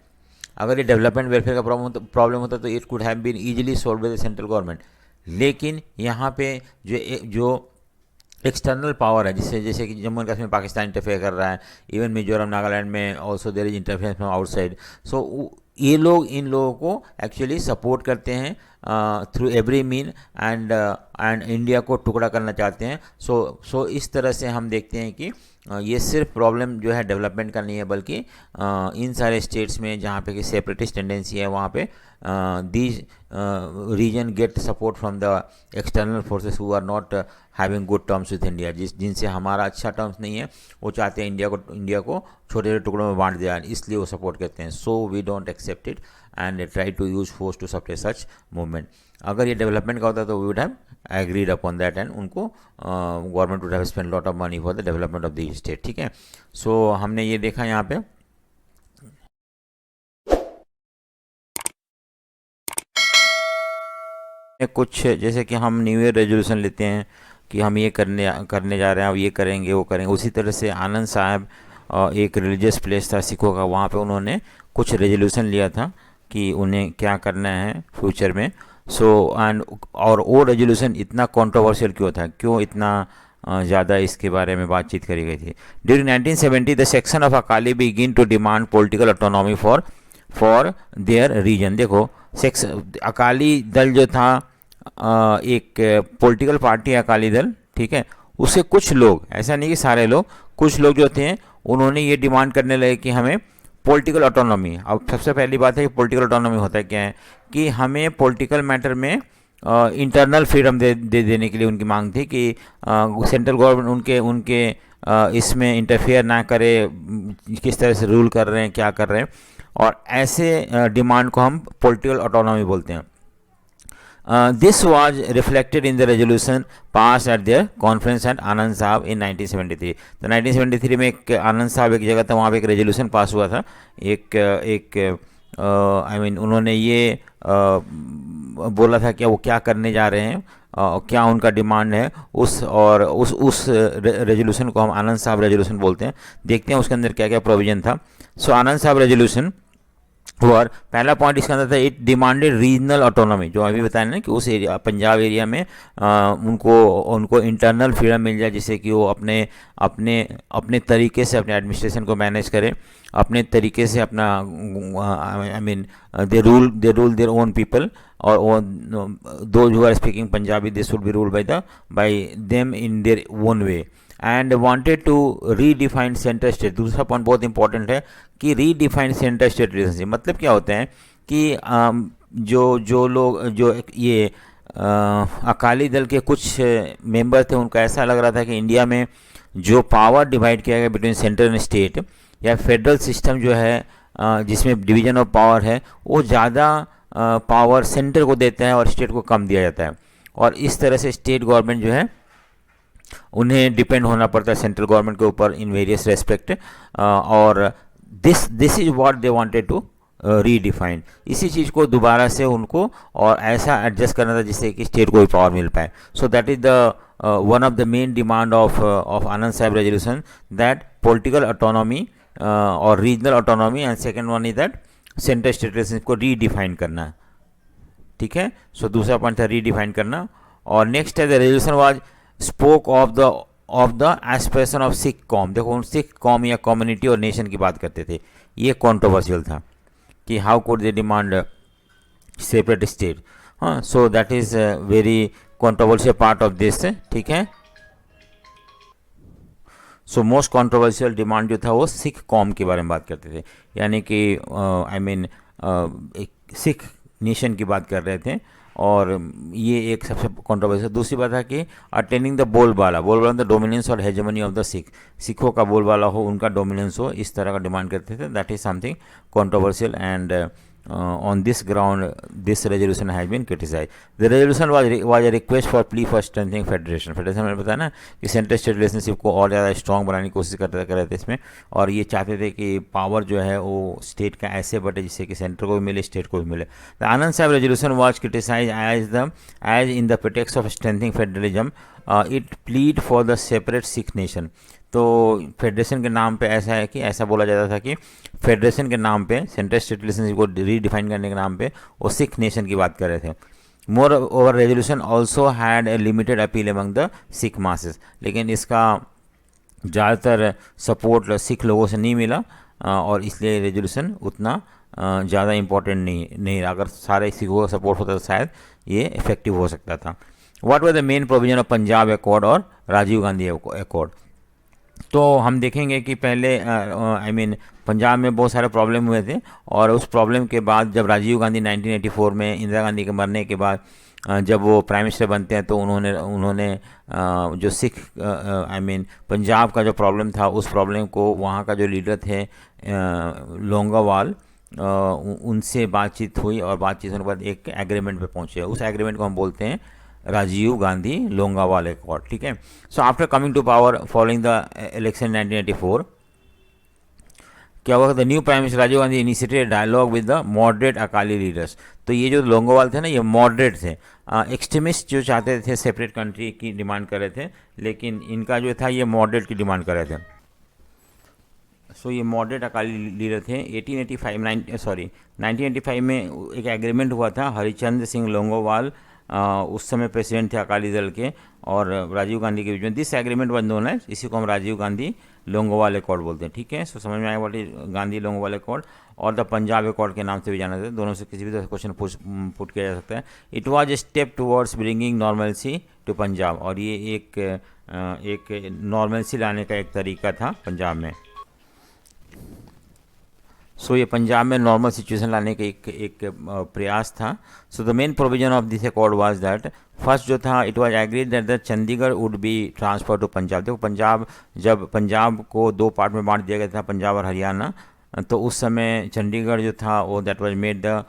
अगर ये डेवलपमेंट वेलफेयर का प्रॉब्लम होता तो it could have been easily solve by the central government. लेकिन यहाँ पे जो एक्सटर्नल पावर है, जैसे कि जम्मू एंड कश्मीर पाकिस्तान इंटरफेयर कर रहा है, इवन मिजोरम, नागालैंड में also there is interference from outside. So ये लोग इन लोगों को एक्चुअली सपोर्ट करते हैं through every mean, and India को टुकड़ा करना चाहते हैं। सो इस तरह से हम देखते हैं कि ये सिर्फ प्रॉब्लम जो है डेवलपमेंट का नहीं है, बल्कि इन सारे स्टेट्स में जहाँ पे कि सेपरेटिस्ट टेंडेंसी है, वहाँ पे these region get support from the external forces who are not having good terms with India, जिनसे हमारा अच्छा टर्म्स नहीं है, वो चाहते हैं इंडिया को छोटे छोटे टुकड़ों में बांट दिया, इसलिए वो सपोर्ट करते हैं। So we don't accept it and try to use force to suppress such movement. अगर ये डेवलपमेंट का होता तो we would have agreed upon that, and उनको government would have spend lot of money for the development of the state. ठीक है, सो हमने ये देखा यहाँ पे कुछ जैसे कि हम न्यू ईयर रेजोल्यूशन लेते हैं कि हम ये करने करने जा रहे हैं, अब ये करेंगे वो करेंगे, उसी तरह से आनंद साहब एक रिलीजियस प्लेस था सिखों का, वहाँ पे उन्होंने कुछ रेजोल्यूशन लिया था कि उन्हें क्या करना है फ्यूचर में। सो एंड और वो रेजोल्यूशन इतना कंट्रोवर्शियल क्यों था, क्यों इतना ज़्यादा इसके बारे में बातचीत करी गई थी। During 1970 the section of Akali begin to demand political autonomy for their region. देखो सेक्स अकाली दल जो था एक पॉलिटिकल पार्टी है अकाली दल, ठीक है, उससे कुछ लोग, ऐसा नहीं कि सारे लोग, कुछ लोग जो थे उन्होंने ये डिमांड करने लगे कि हमें पॉलिटिकल ऑटोनॉमी। अब सबसे पहली बात है कि पॉलिटिकल ऑटोनॉमी होता है क्या है, कि हमें पॉलिटिकल मैटर में इंटरनल फ्रीडम दे देने के लिए उनकी मांग थी कि सेंट्रल गवर्नमेंट उनके उनके इसमें इंटरफेयर ना करे, किस तरह से रूल कर रहे हैं, क्या कर रहे हैं, और ऐसे डिमांड को हम पॉलिटिकल ऑटोनॉमी बोलते हैं। This was reflected in the resolution passed at their conference at Anand Sahab in 1973। तो 1973 में एक आनंद साहब एक जगह था, वहाँ पे एक रेजोल्यूशन पास हुआ था, एक आई मीन उन्होंने ये बोला था कि वो क्या करने जा रहे हैं, क्या उनका डिमांड है, उस रेजोल्यूशन को हम आनंद साहब रेजोल्यूशन बोलते हैं। देखते हैं उसके अंदर क्या क्या प्रोविजन था। सो आनंद साहब रेजोल्यूशन और पहला पॉइंट इसके अंदर था, इट डिमांडेड रीजनल ऑटोनॉमी, जो अभी बताया ना कि उस एरिया पंजाब एरिया में उनको इंटरनल फ्रीडम मिल जाए, जिससे कि वो अपने अपने अपने तरीके से अपने एडमिनिस्ट्रेशन को मैनेज करें, अपने तरीके से अपना I mean they rule their own people, और those who are speaking Punjabi they should be ruled by them in their own way, and wanted to redefine center state. दूसरा पॉइंट बहुत इंपॉर्टेंट है कि रीडिफाइन सेंटर स्टेट रिलेशनशिप। मतलब क्या होता है कि जो लोग जो ये अकाली दल के कुछ मेंबर थे, उनका ऐसा लग रहा था कि इंडिया में जो पावर डिवाइड किया गया बिटवीन सेंटर एंड स्टेट, या फेडरल सिस्टम जो है जिसमें डिवीजन ऑफ पावर है, वो ज़्यादा पावर सेंटर को देता है और स्टेट को कम दिया जाता है, और इस तरह से स्टेट गवर्नमेंट जो है उन्हें डिपेंड होना पड़ता है सेंट्रल गवर्नमेंट के ऊपर इन वेरियस रेस्पेक्ट, और this is what they wanted to redefine. इसी चीज़ को दोबारा से उनको और ऐसा एडजस्ट करना था जिससे कि स्टेट को भी पावर मिल पाए। So that is the one of the main demand of Anand Sahib resolution, that political autonomy और regional autonomy, and second one is that center state relation को रीडिफाइन करना, ठीक है। सो दूसरा पॉइंट था रीडिफाइन करना। और नेक्स्ट है the resolution was spoke of the aspiration of Sikh कॉम। देखो उन सिख कॉम या कम्युनिटी और नेशन की बात करते थे, ये कॉन्ट्रोवर्शियल था कि how could they demand separate state. हाँ, so that is very controversial part of this, ठीक है। सो मोस्ट कॉन्ट्रोवर्शियल डिमांड जो था वो सिख कॉम के बारे में बात करते थे, यानी कि आई मीन एक सिख नेशन की बात कर रहे थे, और ये एक सबसे कॉन्ट्रोवर्शियल। दूसरी बात है कि अटेनिंग द बोलबाला द डोमिनेंस और हेजेमनी ऑफ द सिखों का बोलबाला हो, उनका डोमिनेंस हो, इस तरह का डिमांड करते थे। That is something controversial, and on this ground this resolution has been criticized. The resolution was a request for plea for strengthening federation में बताया ना कि सेंटर स्टेट रिलेशनशिप को और ज़्यादा स्ट्रॉन्ग बनाने की कोशिश कर रहे थे इसमें, और ये चाहते थे कि पावर जो है वो स्टेट का ऐसे बटे जिससे कि सेंटर को भी मिले, स्टेट को भी मिले। The Anand Sahib resolution was criticise as in the pretext of strengthening federalism it plead for the separate Sikh nation. तो फेडरेशन के नाम पे ऐसा है कि ऐसा बोला जाता था कि फेडरेशन के नाम पे, सेंट्रल स्टेट रिलेशनशिप को रीडिफाइन करने के नाम पे वो सिख नेशन की बात कर रहे थे। More over resolution also had a limited appeal among the Sikh masses, लेकिन इसका ज़्यादातर सपोर्ट सिख लोगों से नहीं मिला, और इसलिए रेजोल्यूशन उतना ज़्यादा इम्पोर्टेंट नहीं रहा। अगर सारे सिखों का सपोर्ट होता तो शायद ये इफेक्टिव हो सकता था। What were the main provision of Punjab accord और राजीव गांधी एकॉर्ड। तो हम देखेंगे कि पहले आई मीन पंजाब में बहुत सारे प्रॉब्लम हुए थे, और उस प्रॉब्लम के बाद जब राजीव गांधी 1984 में इंदिरा गांधी के मरने के बाद जब वो प्राइम मिनिस्टर बनते हैं, तो उन्होंने जो सिख आई मीन पंजाब का जो प्रॉब्लम था, उस प्रॉब्लम को वहाँ का जो लीडर थे लोंगोवाल, उनसे बातचीत हुई, और बातचीत होने के बाद एक एग्रीमेंट पे पहुँचे। उस एग्रीमेंट को हम बोलते हैं राजीव गांधी लोंगोवाल एकॉर्ड, ठीक है। So after coming to power following the election 1984, क्या हुआ, the new prime minister Rajiv Gandhi initiated dialogue with the moderate Akali leaders. तो ये जो लोंगोवाल थे ना, ये मॉडरेट थे, एक्सट्रीमिस्ट जो चाहते थे सेपरेट कंट्री की डिमांड कर रहे थे, लेकिन इनका जो था ये मॉडरेट की डिमांड कर रहे थे। सो ये मॉडरेट अकाली लीडर थे। 1985 में एक एग्रीमेंट हुआ था, हरिचंद्र सिंह लोंगोवाल उस समय प्रेसिडेंट थे अकाली दल के, और राजीव गांधी के बीच में। दिस एग्रीमेंट बंद होना है, इसी को हम राजीव गांधी लोंगोवाल अकॉर्ड बोलते हैं। ठीक है, सो समझ में आया वाली गांधी लोंगोवाल अकॉर्ड, और द पंजाब अकॉर्ड के नाम से भी जाना जाता है। दोनों से किसी भी तरह क्वेश्चन पुट किया जा सकता है। It was a step towards bringing normalcy to Punjab, और ये एक नॉर्मलसी लाने का एक तरीका था पंजाब में। सो ये पंजाब में नॉर्मल सिचुएशन लाने का एक प्रयास था। So the main provision of this accord was that, first जो था, it was agreed that the Chandigarh would be transfer to Punjab. देखो पंजाब, जब पंजाब को दो पार्ट में बांट दिया गया था, पंजाब और हरियाणा, तो उस समय चंडीगढ़ जो था वो that was made the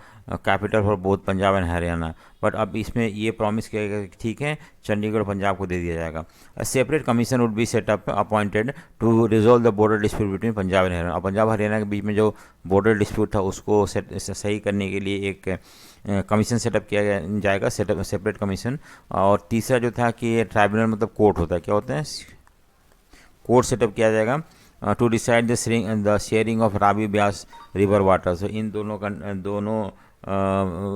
capital for both Punjab and Haryana. But अब इसमें ये प्रॉमिस किया गया कि ठीक है, चंडीगढ़ पंजाब को दे दिया जाएगा। A separate commission would be set up appointed to resolve the border dispute between Punjab and Haryana. Punjab Haryana के बीच में जो बॉर्डर डिस्प्यूट था उसको सही करने के लिए एक कमीशन सेटअप किया जाएगा, सेपरेट कमीशन। और तीसरा जो था कि ट्राइब्यूनल मतलब कोर्ट होता है, क्या होता है, कोर्ट सेटअप किया जाएगा to decide the sharing of Ravi Beas river water. So इन दोनों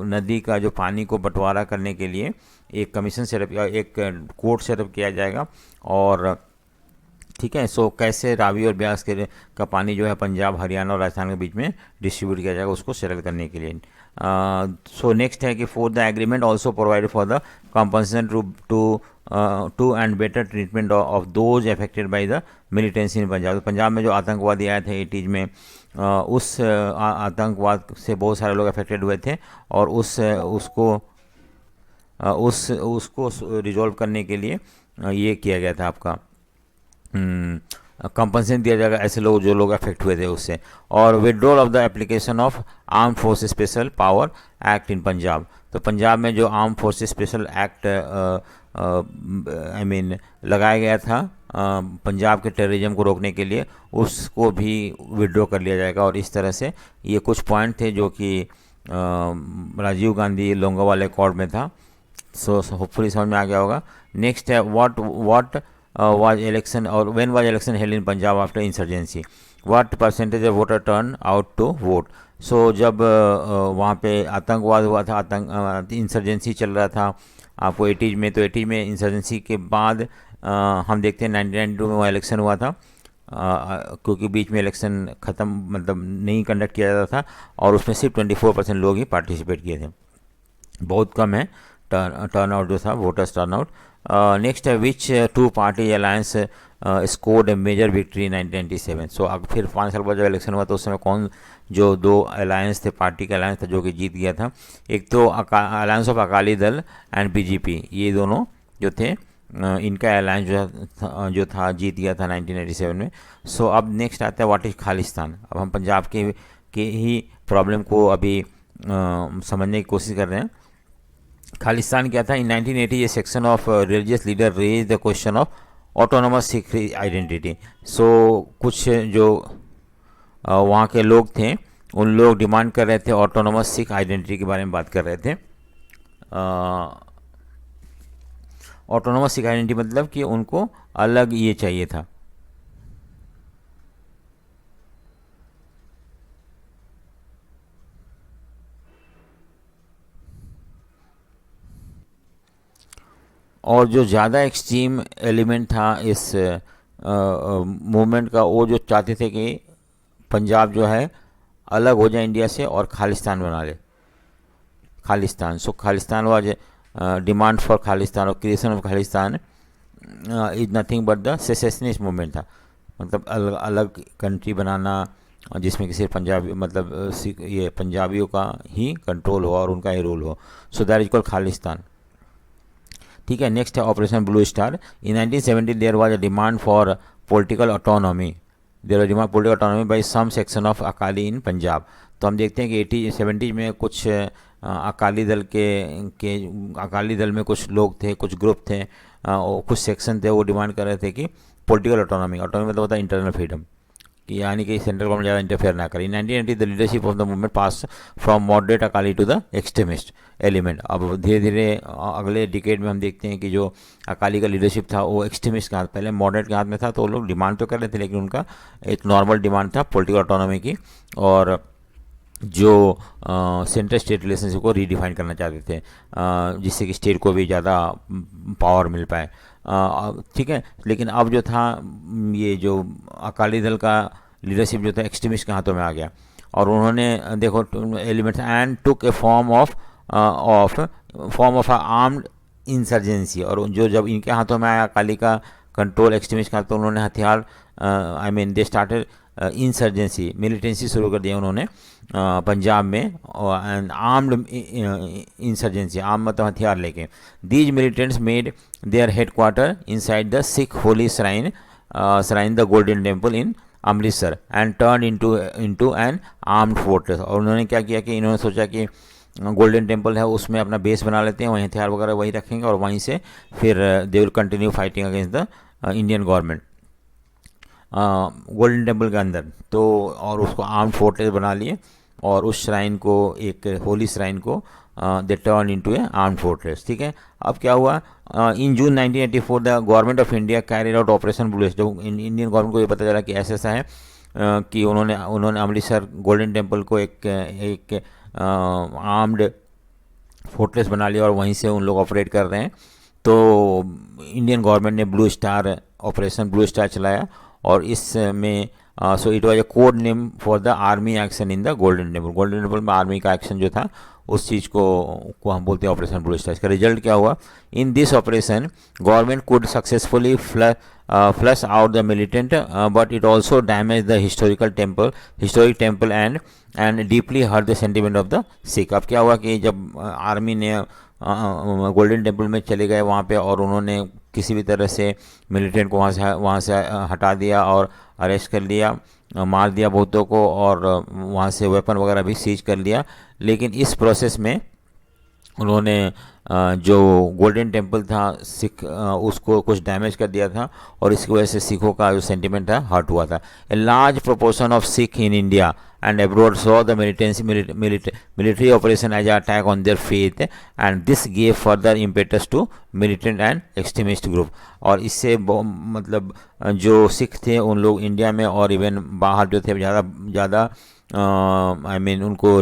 नदी का जो पानी को बंटवारा करने के लिए एक कमीशन सेटअप, एक कोर्ट सेटअप किया जाएगा। और ठीक है, सो कैसे रावी और ब्यास का पानी जो है पंजाब हरियाणा और राजस्थान के बीच में डिस्ट्रीब्यूट किया जाएगा, उसको सेटल करने के लिए। सो नेक्स्ट है कि for the agreement also provide for the compensation to and better treatment of those affected by the militancy in Punjab. Punjab में जो आतंकवादी आए थे 80s में, उस आतंकवाद से बहुत सारे लोग अफेक्टेड हुए थे, और उसको रिजॉल्व करने के लिए ये किया गया था आपका, कंपनसेशन दिया जाएगा ऐसे लोग जो लोग अफेक्ट हुए थे उससे। और withdrawal of the application of arm force special power act in Punjab. तो पंजाब में जो आर्म फोर्स स्पेशल एक्ट लगाया गया था पंजाब के टेररिज्म को रोकने के लिए, उसको भी विड्रॉ कर लिया जाएगा। और इस तरह से ये कुछ पॉइंट थे जो कि राजीव गांधी लोंगोवाल अकॉर्ड में था। सो होपफुली समझ में आ गया होगा। नेक्स्ट है what was election or when was election held in Punjab after insurgency? What percentage of voter turn out to vote? So जब वहाँ पे आतंकवाद हुआ था, इंसर्जेंसी चल रहा था आपको 80s में, तो 80s में इंसर्जेंसी के बाद हम देखते हैं 1992 में वो इलेक्शन हुआ था, क्योंकि बीच में इलेक्शन ख़त्म मतलब नहीं कंडक्ट किया जाता था, और उसमें सिर्फ 24% लोग ही पार्टिसिपेट किए थे, बहुत कम है टर्न आउट जो था, वोटर्स टर्न आउट। नेक्स्ट है which two party alliance scored a major victory 1997। So अब फिर 5 साल बाद जब इलेक्शन हुआ तो उस समय कौन जो दो अलायंस थे, पार्टी का अलायंस था जो कि जीत गया था, एक तो alliance of Akali Dal and BJP, ये दोनों जो थे इनका अलायंस जो था जीत गया था 1997 में। सो अब नेक्स्ट आता है व्हाट इज़ खालिस्तान। अब हम पंजाब के ही प्रॉब्लम को अभी समझने की कोशिश कर रहे हैं। खालिस्तान क्या था? इन 1980 ये section of religious leader raise the question of autonomous Sikh identity. So कुछ जो वहाँ के लोग थे उन लोग डिमांड कर रहे थे ऑटोनोमस सिख आइडेंटिटी के बारे में बात कर रहे थे। ऑटोनोमस सिख आइडेंटिटी मतलब कि उनको अलग ये चाहिए था। और जो ज़्यादा एक्सट्रीम एलिमेंट था इस मूवमेंट का, वो जो चाहते थे कि पंजाब जो है अलग हो जाए इंडिया से और खालिस्तान बना ले, Khalistan. So Khalistan was demand for Khalistan और creation of Khalistan is nothing but the secessionist movement था, मतलब अलग अलग कंट्री बनाना जिसमें कि सिर्फ पंजाबी मतलब ये पंजाबियों का ही कंट्रोल हो और उनका ही रूल हो। So that is called Khalistan. ठीक है, नेक्स्ट है operation blue star. In 1970 there was a demand for political autonomy, there was demand political autonomy by some section of Akali in Punjab. तो हम देखते हैं कि 70s में कुछ अकाली दल में कुछ लोग थे, कुछ ग्रुप थे, कुछ सेक्शन थे, वो डिमांड कर रहे थे कि पॉलिटिकल ऑटोनॉमी मतलब होता है इंटरनल फ्रीडम, कि यानी कि सेंट्रल गवर्नमेंट ज़्यादा इंटरफेयर ना करे। In 1980 the leadership of the movement pass from moderate Akali to the extremist element. अब धीरे धीरे अगले डिकेड में हम देखते हैं कि जो अकाली का लीडरशिप था वो एक्सट्रीमिस्ट के हाथ, पहले मॉडरेट के हाथ में था, तो वो लोग डिमांड तो कर रहे थे लेकिन उनका एक नॉर्मल डिमांड था पॉलिटिकल ऑटोनॉमी की, और जो सेंट्रल स्टेट रिलेशनशिप को रीडिफाइन करना चाहते थे, जिससे कि स्टेट को भी ज़्यादा पावर मिल पाए। ठीक है, लेकिन अब जो था ये जो अकाली दल का लीडरशिप जो था एक्सट्रीमिस्ट के हाथों में आ गया, और उन्होंने देखो elements and took A form of armed insurgency. और जो जब इनके हाथों में आया अकाली का कंट्रोल एक्सट्रीमिस्ट का, तो उन्होंने हथियार दे स्टार्टेड इंसर्जेंसी, मिलिटेंसी शुरू कर दिया उन्होंने पंजाब में, एंड आर्म्ड इंसर्जेंसी, आर्म मतलब हथियार लेके। These militants made their headquarter inside the Sikh holy shrine the Golden Temple in Amritsar and turn into an armed fortress. और उन्होंने क्या किया कि इन्होंने सोचा कि गोल्डन टेम्पल है उसमें अपना बेस बना लेते हैं, वहीं हथियार वगैरह वहीं रखेंगे, और वहीं से फिर they will continue fighting against the Indian government golden temple के अंदर। तो और उसको आर्म फोर्ट्रेस बना लिए, और उस श्राइन को, एक होली श्राइन को they turn into A arm fortress. ठीक है, अब क्या हुआ, इन जून 1984 the government of India carried out operation blue star. जो इंडियन गवर्नमेंट को ये पता चला कि ऐसा है कि उन्होंने अमृतसर गोल्डन टेम्पल को एक आर्म्ड फोर्ट्रेस बना लिया और वहीं से उन लोग ऑपरेट कर रहे हैं। तो इंडियन गवर्नमेंट ने Blue Star, Operation blue Star चलाया, और इसमें so it was a code name for the army action in the Golden Temple. Golden Temple में आर्मी का एक्शन जो था उस चीज़ को हम बोलते हैं ऑपरेशन ब्लू स्टार। इसका रिजल्ट क्या हुआ, in this operation government could successfully flush out the militant, but it also damage the historic temple and deeply hurt the sentiment of the Sikh. अब क्या हुआ कि जब आर्मी ने गोल्डन टेम्पल में चले गए वहाँ पे, और उन्होंने किसी भी तरह से मिलिटेंट को वहाँ से हटा दिया और अरेस्ट कर लिया, मार दिया बहुतों को, और वहाँ से वेपन वगैरह भी सीज कर लिया। लेकिन इस प्रोसेस में उन्होंने जो गोल्डन टेम्पल था सिख उसको कुछ डैमेज कर दिया था, और इसकी वजह से सिखों का जो सेंटिमेंट था हर्ट हुआ था। A large proportion of Sikh in India and abroad saw the military operation as attack on their faith, and this gave further impetus to militant and extremist group. और इससे मतलब जो सिख थे उन लोग इंडिया में और इवन बाहर जो थे ज़्यादा उनको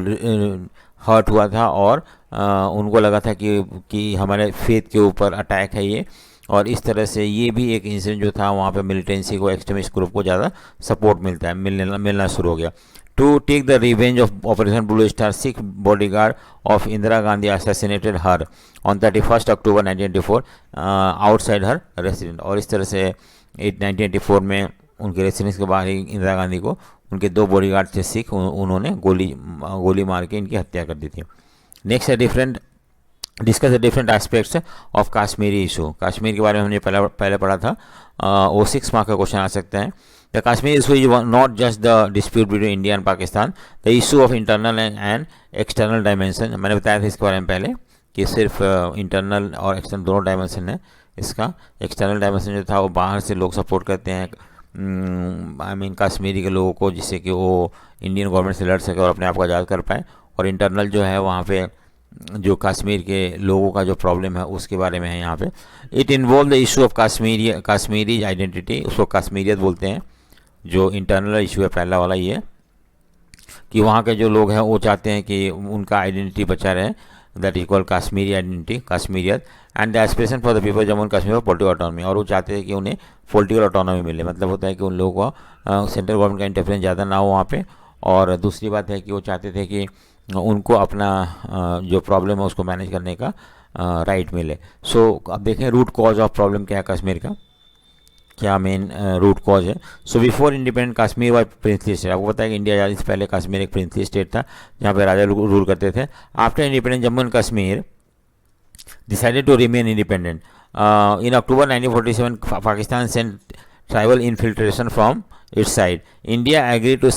हर्ट हुआ था, और उनको लगा था कि हमारे फेथ के ऊपर अटैक है ये, और इस तरह से ये भी एक इंसिडेंट जो था वहाँ पे मिलिटेंसी को, एक्सट्रीमिस्ट ग्रुप को ज़्यादा सपोर्ट मिलना शुरू हो गया। To take the revenge of Operation blue Star, Sikh bodyguard of Indira Gandhi assassinated her on 31 October 1984 outside her resident. और इस तरह से 1984 में उनके रेसिडेंस के बाहर ही इंदिरा गांधी को उनके 2 बॉडीगार्ड थे सिख, उन्होंने गोली मार के इनकी हत्या कर दी थी। नेक्स्ट है discuss the different aspects of Kashmiri issue. Kashmir के बारे में हमने पहले पढ़ा था, वो 6 मार्क का क्वेश्चन आ सकता है। The Kashmir issue is not just the dispute between India and Pakistan, the issue of internal and external dimension. मैंने बताया था इसके बारे में पहले कि सिर्फ इंटरनल और एक्सटर्नल दोनों डायमेंशन है इसका। एक्सटर्नल डायमेंशन जो था वो बाहर से लोग सपोर्ट करते हैं कश्मीरी के लोगों को, जिससे कि वो इंडियन गवर्नमेंट से लड़ सके और अपने आप को आज़ाद कर पाए। और इंटरनल जो है वहाँ पे जो कश्मीर के लोगों का जो प्रॉब्लम है उसके बारे में है यहाँ पे। It involve the issue of Kashmiri identity, उसको कश्मीरियत बोलते हैं। जो इंटरनल इशू है पहला वाला ये कि वहाँ के जो लोग हैं वो चाहते हैं कि उनका आइडेंटिटी बचा रहे, that is called Kashmiri identity, Kashmiriyat. And the aspiration for the people Jammu and Kashmir for political autonomy, और वो चाहते हैं कि उन्हें पॉलिटिकल ऑटोनॉमी मिले। मतलब होता है कि उन लोगों को सेंट्रल गवर्नमेंट का इंटरफेरेंस ज़्यादा ना हो वहाँ पे। और दूसरी बात है कि वो चाहते थे कि उनको अपना जो प्रॉब्लम है उसको मैनेज करने का राइट मिले। सो अब देखें रूट कॉज ऑफ प्रॉब्लम क्या है कश्मीर का, क्या मेन रूट कॉज है। So before independent Kashmir was princely state. आपको पता है कि इंडिया आज़ादी से पहले कश्मीर एक प्रिंसली स्टेट था जहाँ पे राजा रूल करते थे। After independence Jammu and Kashmir decided to remain independent. In October 1947, Pakistan sent tribal infiltration from its side. India agreed to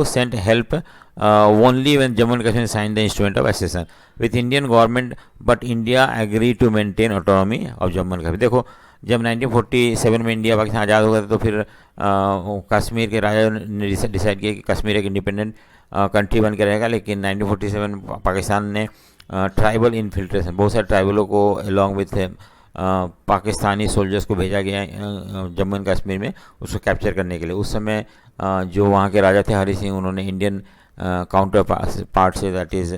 send help only when Jammu and Kashmir signed the instrument of accession with Indian government, but India agreed to maintain autonomy of Jammu and Kashmir. देखो जब 1947 में India Pakistan आज़ाद हो गया था तो फिर कश्मीर के राजा ने डिसाइड किया कि कश्मीर एक इंडिपेंडेंट कंट्री बन के रहेगा, लेकिन 1947 पाकिस्तान ने ट्राइबल इन्फिल्ट्रेशन, बहुत सारे ट्राइबलों को अलॉन्ग विथ पाकिस्तानी सोल्जर्स को भेजा गया जम्मू एंड कश्मीर में उसको कैप्चर करने के लिए। उस समय जो वहाँ के राजा थे हरी सिंह, उन्होंने इंडियन काउंटर पार्ट से, दैट इज़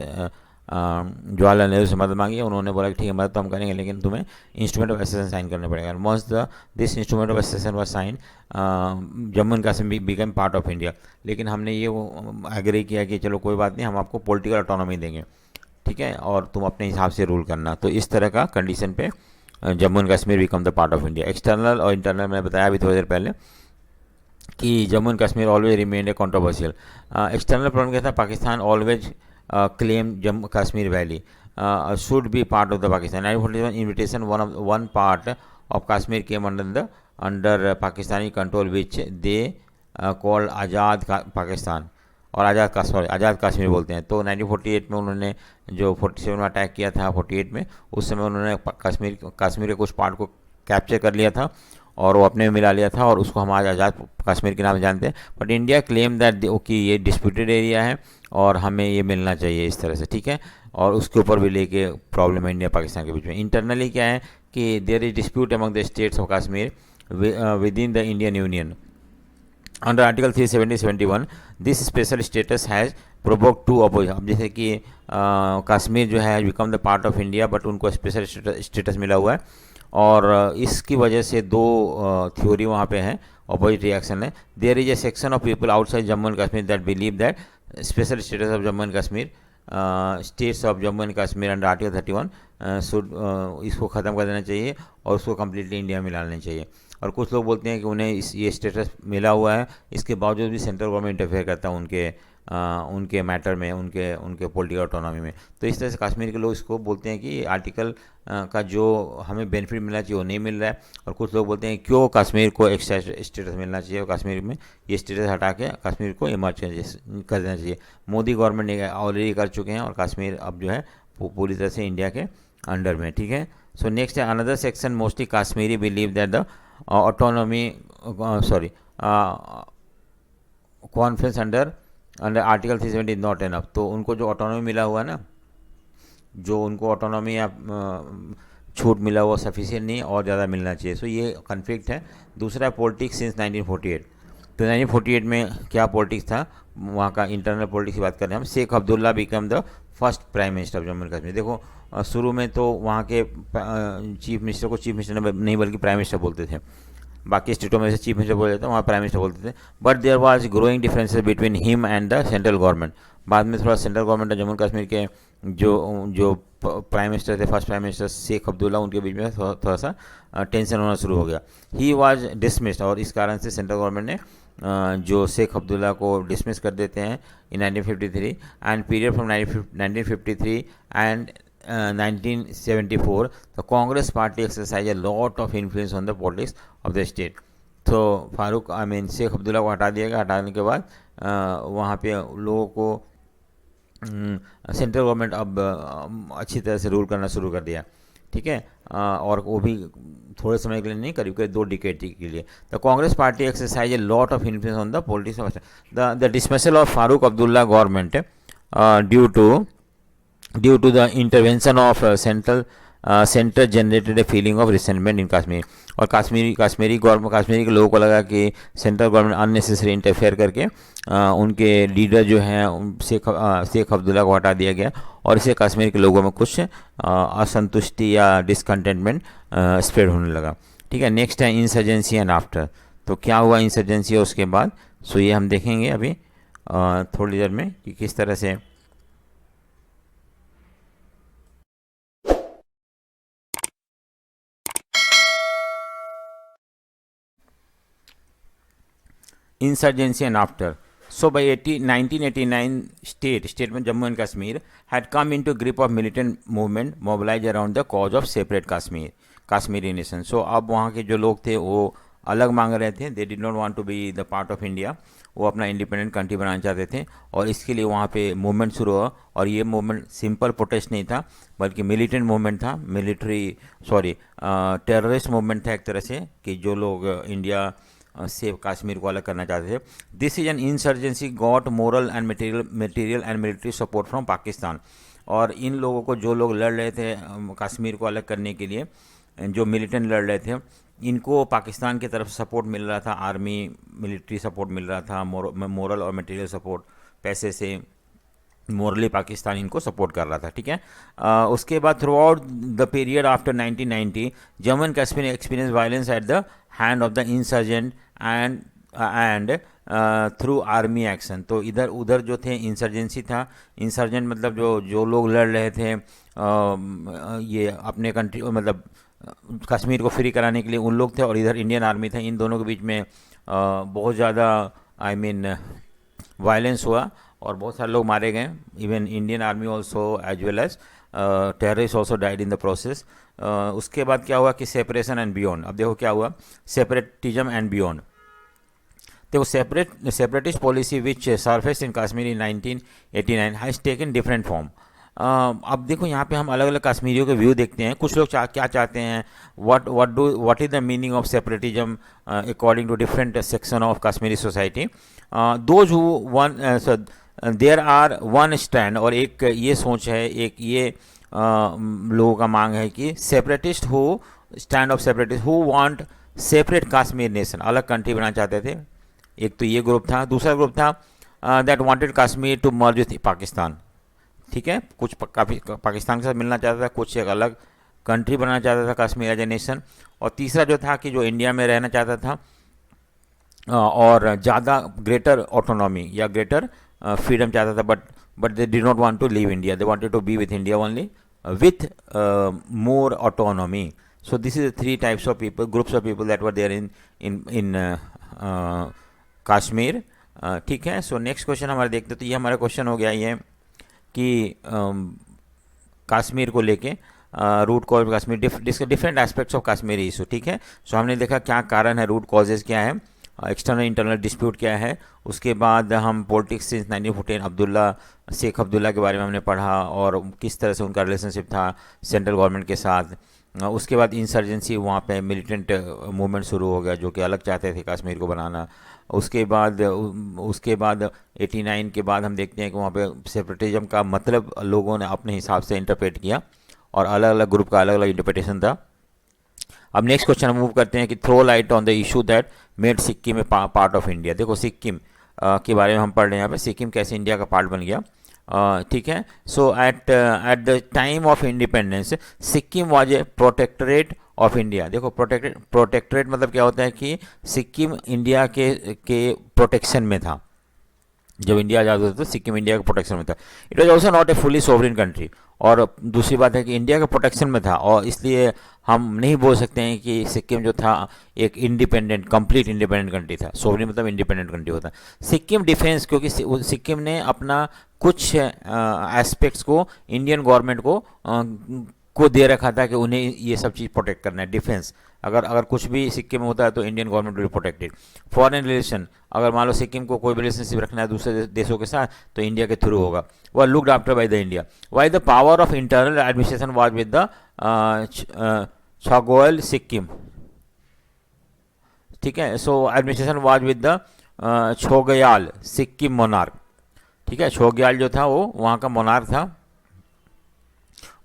जवाहरलाल नेहरू से मदद मांगी। उन्होंने बोला कि ठीक है मदद तो हम करेंगे, लेकिन तुम्हें इंस्ट्रूमेंट ऑफ एसेसन साइन करना पड़ेगा। Once this instrument of accession was sign, Jammu and Kashmir become part of India. लेकिन हमने ये एग्री किया कि चलो कोई बात नहीं, हम आपको पॉलिटिकल ऑटोनॉमी देंगे, ठीक है, और तुम अपने हिसाब से रूल करना। तो इस तरह का कंडीशन पे Jammu and Kashmir become the part of India. External और इंटरनल मैंने बताया अभी थोड़ी देर पहले कि Jammu and Kashmir always remained A controversial. External problem क्या था, Pakistan always claim Jammu Kashmir Valley should be part of the Pakistan. 1947 invitation, one part of Kashmir came under Pakistani control, which they called Azad Pakistan और आज़ाद कश्मीर बोलते हैं। तो 1948 में उन्होंने जो 47 में अटैक किया था 48 में, उस समय उन्होंने कश्मीर के कुछ पार्ट को कैप्चर कर लिया था और वो अपने में मिला लिया था, और उसको हम आज आज़ाद कश्मीर के नाम से जानते हैं। बट इंडिया क्लेम दैट कि ये डिस्प्यूटेड एरिया है और हमें ये मिलना चाहिए इस तरह से, ठीक है, और उसके ऊपर भी लेके प्रॉब्लम है इंडिया पाकिस्तान के बीच में। इंटरनली क्या है कि there is dispute among the states of Kashmir within the Indian union under article 370-71। This special status has provoked to opposition. अब जैसे कि कश्मीर जो है become the part of India, but उनको स्पेशल स्टेटस मिला हुआ है, और इसकी वजह से दो थ्योरी वहाँ पे है, अपोजिट रिएक्शन है। There is a section of people outside Jammu and Kashmir that believe that special status of Jammu and Kashmir, states of Jammu and Kashmir under article 31 should, इसको ख़त्म कर देना चाहिए और उसको कम्प्लीटली इंडिया में लाना चाहिए। और कुछ लोग बोलते हैं कि उन्हें ये स्टेटस मिला हुआ है, इसके बावजूद भी सेंट्रल गवर्नमेंट इंटरफेयर करता है उनके मैटर में, उनके पॉलिटिकल ऑटोनॉमी में। तो इस तरह से कश्मीर के लोग इसको बोलते हैं कि आर्टिकल का जो हमें बेनिफिट मिलना चाहिए वो नहीं मिल रहा है। और कुछ लोग बोलते हैं क्यों कश्मीर को एक्स्ट्रा स्टेटस मिलना चाहिए और कश्मीर में ये स्टेटस हटा के कश्मीर को इमर्ज कर देना चाहिए। मोदी गवर्नमेंट ने ऑलरेडी कर चुके हैं और कश्मीर अब जो है पूरी तरह से इंडिया के अंडर में, ठीक है। सो नेक्स्ट है another section, mostly Kashmiri believe that the autonomy conference under article 370 is not enough. तो उनको जो ऑटोनॉमी मिला हुआ है ना, जो उनको ऑटोनॉमी या छूट मिला हुआ सफिशिएंट नहीं, और ज़्यादा मिलना चाहिए। सो ये कन्फ्लिक्ट है। दूसरा है पॉलिटिक्स सिंस 1948। तो 1948 में क्या पॉलिटिक्स था, वहाँ का इंटरनल पॉलिटिक्स की बात कर रहे हैं हम। Sheikh Abdullah become the first prime minister of Jammu and Kashmir. देखो शुरू में तो वहाँ के चीफ मिनिस्टर को चीफ मिनिस्टर नहीं बल्कि प्राइम मिनिस्टर बोलते थे, बाकी स्टेटों में से चीफ मिनिस्टर बोलते थे, वहाँ प्राइम मिनिस्टर बोलते थे। But there was growing differences between him and the central government. बाद में थोड़ा सेंट्रल गवर्नमेंट और जम्मू कश्मीर के जो प्राइम मिनिस्टर थे, first prime minister Sheikh Abdullah, उनके बीच में थोड़ा सा टेंशन होना शुरू हो गया। ही वाज डिसमिस्ड, और इस कारण से सेंट्रल गवर्नमेंट ने जो शेख अब्दुल्ला को डिसमिस कर देते हैं इन 1953। And period from 1953 and 1974 the Congress party exercised a lot of influence on the politics of the state। तो शेख अब्दुल्ला को हटा दिया गया। हटाने के बाद वहाँ पे लोगों को सेंट्रल गवर्नमेंट अब अच्छी तरह से रूल करना शुरू कर दिया, ठीक है, और वो भी थोड़े समय के लिए नहीं, करीब 2 डिकेड के लिए। The Congress party exercise a lot of influence on the politics of the dismissal of Farooq Abdullah government due to the intervention of center generated a feeling of resentment in Kashmir। और कश्मीरी के लोगों को लगा कि सेंट्रल गवर्नमेंट अननेसेसरी इंटरफेयर करके उनके leader जो हैं शेख अब्दुल्ला को हटा दिया गया, और इससे कश्मीर के लोगों में कुछ असंतुष्टि या डिसकंटेंटमेंट स्प्रेड होने लगा, ठीक है। नेक्स्ट है इंसर्जेंसी एंड आफ्टर। तो क्या हुआ इंसर्जेंसी और उसके बाद, सो ये हम देखेंगे अभी थोड़ी देर में कि किस तरह से insurgency and after। So by 1989 statement Jammu and Kashmir had come into grip of militant movement mobilized around the cause of separate Kashmiri nation। So अब वहाँ के जो लोग थे वो अलग मांग रहे थे, they did not want to be the part of India। वो अपना इंडिपेंडेंट कंट्री बनाना चाहते थे, और इसके लिए वहाँ पे मूवमेंट शुरू हुआ। और ये मूवमेंट सिंपल प्रोटेस्ट नहीं था, बल्कि मिलिटेंट मूवमेंट था, टेररिस्ट मूवमेंट था एक तरह से, कि जो लोग इंडिया से कश्मीर को अलग करना चाहते थे। This is an insurgency got moral and material and military support from Pakistan. और इन लोगों को, जो लोग लड़ रहे थे कश्मीर को अलग करने के लिए, जो मिलिटेंट लड़ रहे थे, इनको पाकिस्तान की तरफ सपोर्ट मिल रहा था, आर्मी मिलिट्री सपोर्ट मिल रहा था, मोरल और मटेरियल सपोर्ट, पैसे से मोरली पाकिस्तान इनको सपोर्ट कर रहा था। ठीक है। उसके बाद through out the period after 1990 Jammu and Kashmir experience violence at the hand of the insurgent and through army action. तो इधर उधर जो थे इंसर्जेंसी था, इंसर्जेंट मतलब जो लोग लड़ रहे थे ये अपने कंट्री मतलब कश्मीर को फ्री कराने के लिए, उन लोग थे, और इधर इंडियन आर्मी थे। इन दोनों के बीच में बहुत ज़्यादा वायलेंस हुआ और बहुत सारे लोग मारे गए। Even Indian army also as well as terrorist also died in the process. उसके बाद क्या हुआ कि सेपरेशन एंड बियॉन्ड। अब देखो क्या हुआ, सेपरेटिज्म एंड बियॉन्ड। देखो separatist policy which surfaced in Kashmir in 1989 has taken different form. अब देखो यहाँ पे हम अलग अलग कश्मीरियों के व्यू देखते हैं। कुछ लोग क्या चाहते हैं, what is the meaning of separatism according to different section of Kashmiri society. Those who one there are one stand, और एक ये सोच है, एक ये लोगों का मांग है कि separatist who stand of separatist who want separate Kashmir nation, अलग कंट्री बनाना चाहते थे। एक तो ये ग्रुप था। दूसरा ग्रुप था that wanted Kashmir to merge with Pakistan. ठीक है, कुछ पाकिस्तान के साथ मिलना चाहता था, कुछ एक अलग कंट्री बनाना चाहता था कश्मीर एज ए नेशन। और तीसरा जो था कि जो इंडिया में रहना चाहता था और ज़्यादा ग्रेटर ऑटोनॉमी या ग्रेटर फ्रीडम चाहता था, but they did not want to leave India, they wanted to be with India only with more autonomy. So this is the three types of people, groups of people that were there in Kashmir. ठीक है। So next question हमारे देखते, तो ये हमारा question हो गया ये कि कश्मीर को लेके root cause Kashmir, different aspects of Kashmiri issue. ठीक है। सो हमने देखा क्या कारण है, रूट कॉजेज क्या है, एक्सटर्नल इंटरनल डिस्प्यूट क्या है। उसके बाद हम पॉलिटिक्स सिंस 1914 शेख अब्दुल्ला के बारे में हमने पढ़ा और किस तरह से उनका रिलेशनशिप था सेंट्रल गवर्नमेंट के साथ। उसके बाद इंसर्जेंसी, वहाँ पे मिलिटेंट मूवमेंट शुरू हो गया जो कि अलग चाहते थे कश्मीर को बनाना। उसके बाद 89 के बाद हम देखते हैं कि वहाँ पे सेपरेटिज्म का मतलब लोगों ने अपने हिसाब से इंटरप्रेट किया और अलग अलग ग्रुप का अलग अलग इंटरप्रिटेशन था। अब नेक्स्ट क्वेश्चन मूव करते हैं कि throw light on the issue that made Sikkim a part of India. देखो सिक्किम के बारे में हम पढ़ रहे हैं यहाँ पे, सिक्किम कैसे इंडिया का पार्ट बन गया। ठीक है। So at the time of independence Sikkim was a protectorate of India. देखो प्रोटेक्टरेट मतलब क्या होता है कि सिक्किम इंडिया के प्रोटेक्शन में था। जब इंडिया आज़ाद हुआ तो सिक्किम इंडिया के प्रोटेक्शन में था। It was also not a fully sovereign country. और दूसरी बात है कि इंडिया के प्रोटेक्शन में था, और इसलिए हम नहीं बोल सकते हैं कि सिक्किम जो था एक इंडिपेंडेंट, कंप्लीट इंडिपेंडेंट कंट्री था। सोवरेन मतलब इंडिपेंडेंट कंट्री होता है। सिक्किम डिफेंस, क्योंकि सिक्किम ने अपना कुछ एस्पेक्ट्स को इंडियन गवर्नमेंट को दे रखा था कि उन्हें ये सब चीज़ प्रोटेक्ट करना है। डिफेंस अगर कुछ भी सिक्किम में होता है तो Indian government will protected. Foreign relation, अगर मान लो सिक्किम को कोई भी रिलेशनशिप रखना है दूसरे देशों के साथ तो इंडिया के थ्रू होगा, वह looked after by the India. While the power of internal administration was with the Chogyal Sikkim. ठीक है। So administration was with the Chogyal Sikkim monarch. ठीक है। छोगयाल जो था वो वहाँ का मोनार्क था,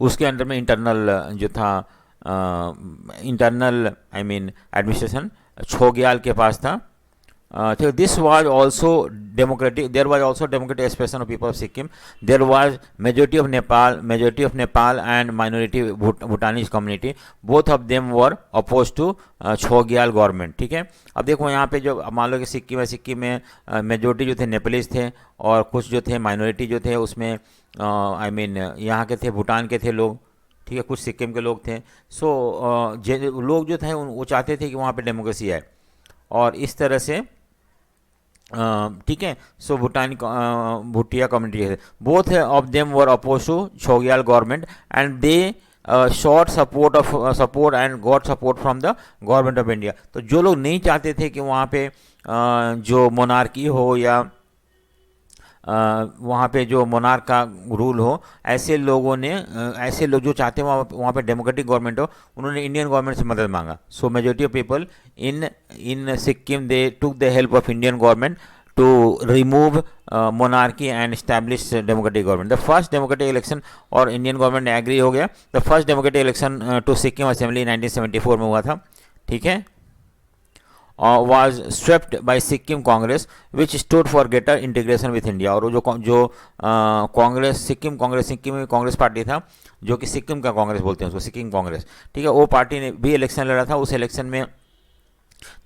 उसके अंडर में इंटरनल जो था इंटरनल एडमिनिस्ट्रेशन छोगयाल के पास था। This was also democratic, there was also democratic expression of people of Sikkim. There was majority of Nepal and minority Bhutanese community, both of them were oppose to Chogyal government. ठीक है। अब देखो यहाँ पे जो मान लो कि सिक्किम में मेजोरिटी जो थे नेपालीज थे और कुछ जो थे माइनॉरिटी जो थे उसमें यहाँ के थे, भूटान के थे लोग। ठीक है। कुछ सिक्किम के लोग थे। सो लोग जो थे वो चाहते थे कि वहाँ पे डेमोक्रेसी आए और इस तरह से ठीक है। So Bhutia community both of them were oppose to Chogyal government and they sought support and got support from the government of India. तो जो लोग नहीं चाहते थे कि वहाँ पे जो मोनार्की हो या वहाँ पे जो मोनार्क का रूल हो, ऐसे लोगों ने ऐसे लोग जो चाहते हैं वहाँ पे डेमोक्रेटिक गवर्नमेंट हो, उन्होंने इंडियन गवर्नमेंट से मदद मांगा। सो majority of people in Sikkim they took the help of Indian government to remove monarchy and establish democratic government. The first democratic election और इंडियन गवर्नमेंट ने एग्री हो गया। The first democratic election to Sikkim assembly 1974 में हुआ था, ठीक है, was swept by Sikkim Congress which stood for greater integration with India। और जो कांग्रेस सिक्किम में कांग्रेस पार्टी था, जो कि सिक्किम का कांग्रेस बोलते हैं उसको, सिक्किम कांग्रेस, ठीक है, वो पार्टी ने भी इलेक्शन लड़ा था। उस इलेक्शन में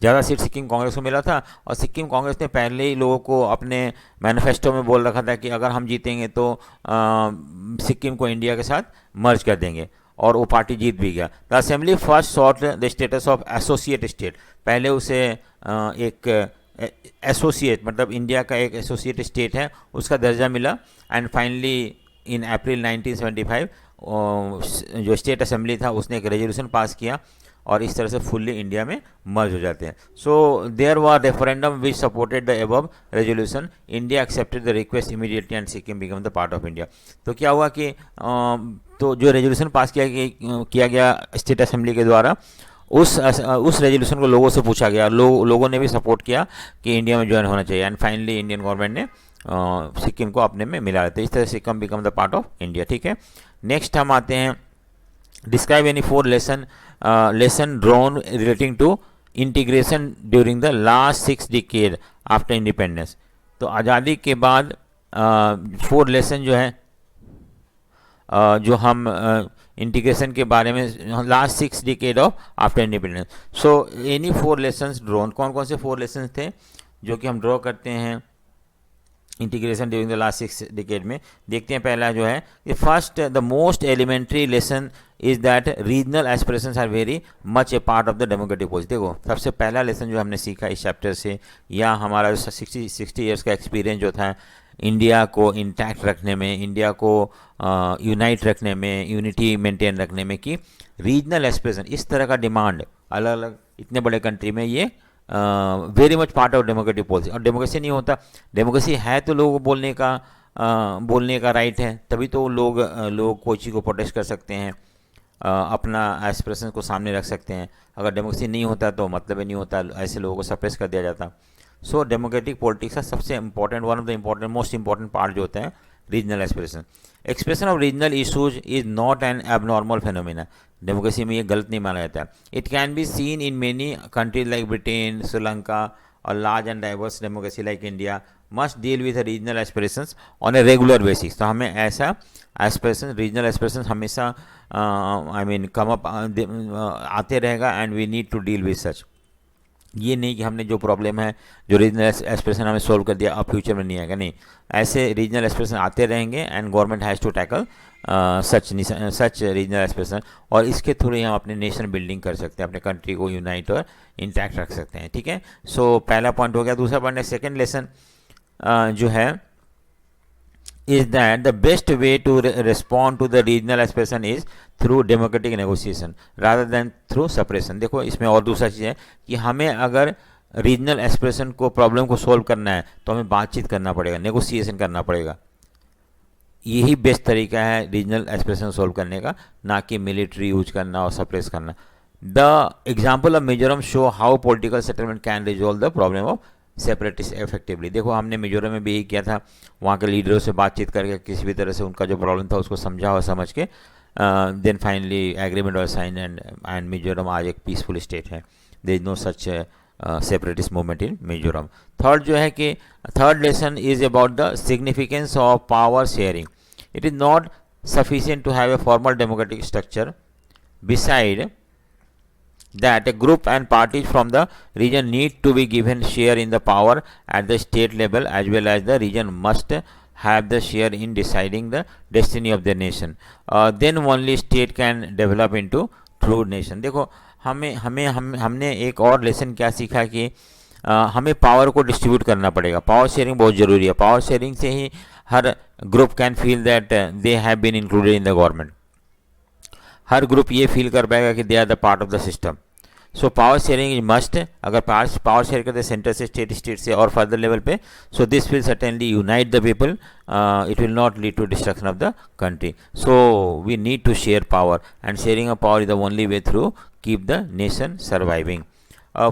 ज़्यादा सीट सिक्किम कांग्रेस को मिला था। और सिक्किम कांग्रेस ने पहले ही लोगों को अपने मैनिफेस्टो में बोल रखा था कि अगर हम जीतेंगे तो सिक्किम को इंडिया के साथ मर्ज कर देंगे, और वो पार्टी जीत भी गया। The assembly first sought the status of associate state, पहले उसे एक एसोसिएट मतलब इंडिया का एक एसोसिएट स्टेट है उसका दर्जा मिला। एंड फाइनली इन अप्रैल 1975 जो स्टेट असेंबली था उसने एक रेजोल्यूशन पास किया, और इस तरह से फुल्ली इंडिया में मर्ज हो जाते हैं। So there was referendum which supported the above resolution, India accepted the request immediately and Sikkim become the part of India. तो क्या हुआ कि तो जो रेजोल्यूशन पास किया गया स्टेट असेंबली के द्वारा, उस रेजोल्यूशन को लोगों से पूछा गया, लोगों ने भी सपोर्ट किया कि इंडिया में ज्वाइन होना चाहिए। एंड फाइनली इंडियन गवर्नमेंट ने सिक्किम को अपने में मिला लेते, इस तरह Sikkim become the part of India, ठीक है। नेक्स्ट हम आते हैं, describe any 4 lesson drawn relating to integration during the last 6 decade after independence। तो आज़ादी के बाद 4 लेसन जो है जो हम इंटीग्रेशन के बारे में last 6 decade of after independence. So any 4 lessons drawn, कौन कौन से 4 लेसन्स थे जो कि हम ड्रॉ करते हैं integration during the last 6 decade में। देखते हैं पहला जो है, first the most elementary lesson is that regional aspirations are very much a part of the democratic policy. देखो सबसे पहला लेसन जो हमने सीखा इस चैप्टर से, या हमारा जो 60 ईयर्स का एक्सपीरियंस जो था इंडिया को इंटैक्ट रखने में, इंडिया को यूनाइट रखने में, यूनिटी मेंटेन रखने में, कि रीजनल एस्पिरेशन इस तरह का डिमांड अलग अलग इतने बड़े कंट्री में ये very much part of democratic policy. और डेमोक्रेसी नहीं होता, डेमोक्रेसी है तो लोगों को बोलने का राइट है, तभी तो लोग कोई चीज़ को प्रोटेस्ट कर सकते हैं, अपना एस्पिरेशन को सामने रख सकते हैं। अगर डेमोक्रेसी नहीं होता तो मतलब ही नहीं होता, ऐसे लोगों को सप्रेस कर दिया जाता। सो डेमोक्रेटिक पॉलिटिक्स का सबसे important, one of the important most important part जो होता है regional aspiration. Expression of regional issues is not an abnormal phenomena, democracy में ये गलत नहीं माना जाता। It can be seen in many countries like Britain, Sri Lanka, और large and diverse democracy like India must deal with regional aspirations on a regular basis. तो हमें ऐसा एस्पिरेशन, रीजनल एस्पिरेशन हमेशा कम अप आते रहेगा, and we need to deal with such. ये नहीं कि हमने जो प्रॉब्लम है, जो रीजनल एस्पिरेशन हमें सोल्व कर दिया, अब फ्यूचर में नहीं आएगा, नहीं, ऐसे रीजनल एस्पिरेशन आते रहेंगे, and government has to tackle such regional aspiration. और इसके थ्रू ही हम अपने नेशन बिल्डिंग कर सकते हैं, अपने कंट्री को यूनाइट और इंटैक्ट रख सकते हैं, ठीक है। सो पहला पॉइंट हो गया। दूसरा पॉइंट है, सेकेंड लेसन जो है is that the best way to respond to the regional aspiration is through democratic negotiation rather than through suppression। देखो इसमें और दूसरा चीज़ है कि हमें अगर रीजनल एस्पिरेशन को, प्रॉब्लम को सोल्व करना है तो हमें बातचीत करना पड़ेगा, नेगोशिएशन करना पड़ेगा। यही बेस्ट तरीका है रीजनल एस्पिरेशन सोल्व करने का, ना कि मिलिट्री यूज करना और सप्रेस करना। The example of Mizoram show how political settlement can resolve the problem of separatist effectively. देखो हमने मिजोरम में भी यही किया था, वहाँ के लीडरों से बातचीत करके किसी भी तरह से उनका जो प्रॉब्लम था उसको समझा और समझ के then finally agreement was sign, and Mizoram आज एक पीसफुल स्टेट है। There is no such separatist movement in Mizoram. Third जो है कि third lesson is about the significance of power sharing. It is not sufficient to have a formal democratic structure, beside that a group and parties from the region need to be given share in the power at the state level, as well as the region must have the share in deciding the destiny of the nation. Then only state can develop into true nation। देखो हमने एक और lesson क्या सीखा कि हमें power को distribute करना पड़ेगा। पावर शेयरिंग बहुत ज़रूरी है। पावर शेयरिंग से ही हर group can feel that they have been included in the government. हर ग्रुप ये फील कर पाएगा कि they are the part of the system. So power sharing is must. अगर पावर शेयर करते हैं सेंटर से, स्टेट से और फर्दर लेवल पे, so this will certainly unite the people, it will not lead to destruction of the country. So we need to share power, and sharing of power is the only way through keep the nation surviving.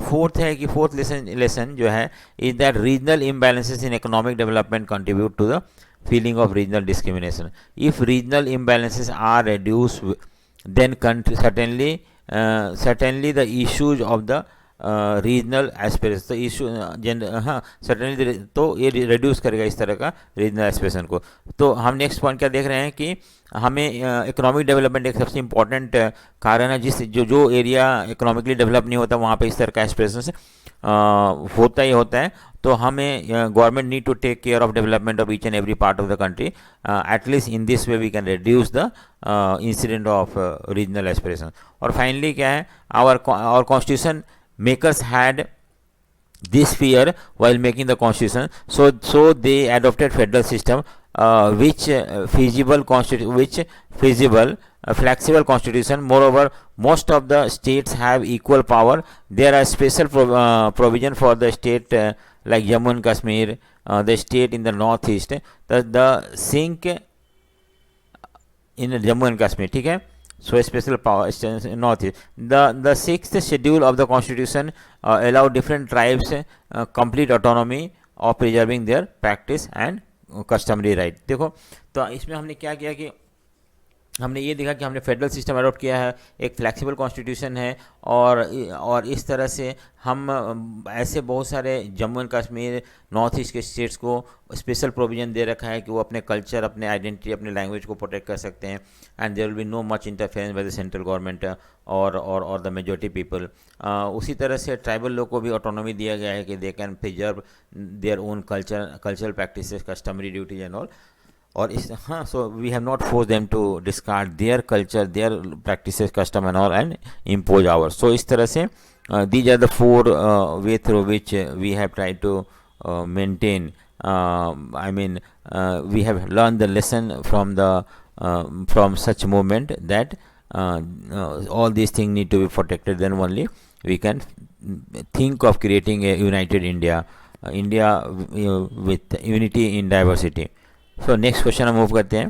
Fourth है कि fourth lesson जो है is that regional imbalances in economic development contribute to the feeling of regional discrimination. If regional imbalances are reduced, then certainly the issues of the regional aspiration, तो issue हाँ certainly, तो ये reduce करेगा इस तरह का रीजनल एस्पिरेशन को। तो हम नेक्स्ट पॉइंट क्या देख रहे हैं कि हमें इकोनॉमिक डेवलपमेंट एक सबसे इम्पॉर्टेंट कारण है, जिस जो एरिया इकोनॉमिकली डेवलप नहीं होता वहाँ पे इस तरह का एस्पिरेशन होता ही होता है। तो हमें government need to take care of development of each and every part of the country, at least in this way we can reduce the incident of regional aspiration. और फाइनली क्या है, our constitution makers had this fear while making the constitution, so they adopted federal system, which flexible constitution. Moreover, most of the states have equal power. There are special provision for the state like Jammu and Kashmir, the state in the northeast, the sink in Jammu and Kashmir, ठीक है। So special power north east. The sixth schedule of the constitution allow different tribes complete autonomy of preserving their practice and customary right। देखो तो इसमें हमने क्या किया कि हमने ये देखा कि हमने फेडरल सिस्टम अडॉप्ट किया है, एक फ्लेक्सिबल कॉन्स्टिट्यूशन है, और इस तरह से हम ऐसे बहुत सारे Jammu and Kashmir north east के स्टेट्स को स्पेशल प्रोविज़न दे रखा है कि वो अपने कल्चर, अपने आइडेंटिटी, अपने लैंग्वेज को प्रोटेक्ट कर सकते हैं, and there will be no much interference by the central government और द मेजॉरिटी पीपल। उसी तरह से ट्राइबल लोग को भी ऑटोनॉमी दिया गया है कि they can preserve their own cultural practices, customary duties and all. और इस हाँ, so we have not force them to discard their culture, their practices, custom and all, and impose ours. So इस तरह से these are the four ways through which we have try to maintain, I mean we have learned the lesson from such movement that all these things need to be protected, then only we can think of creating a united India, with unity in diversity. So next question हम move करते हैं।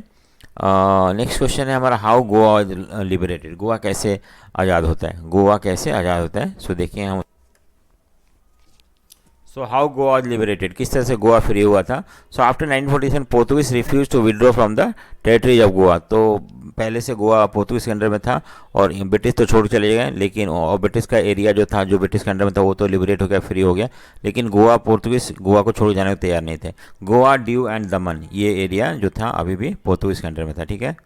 Next question है हमारा, how Goa liberated, Goa कैसे आज़ाद होता है, गोवा कैसे आज़ाद होता है। सो देखिए हम, सो हाउ गोवा लिबरेटेड, किस तरह से गोवा फ्री हुआ था। So after 1947 Portuguese refuse to withdraw from the territories of Goa. तो पहले से गोवा पोर्तुगीज के अंडर में था और ब्रिटिश तो छोड़ चले गए, लेकिन और ब्रिटिश का एरिया जो था, जो ब्रिटिश के अंडर में था, वो तो लिबरेट हो गया, फ्री हो गया, लेकिन पोर्तुगीज गोवा को छोड़ जाने को तैयार नहीं थे। गोवा, ड्यू एंड दमन, ये एरिया जो था अभी भी पोर्तुगीज के अंडर में था, ठीक है।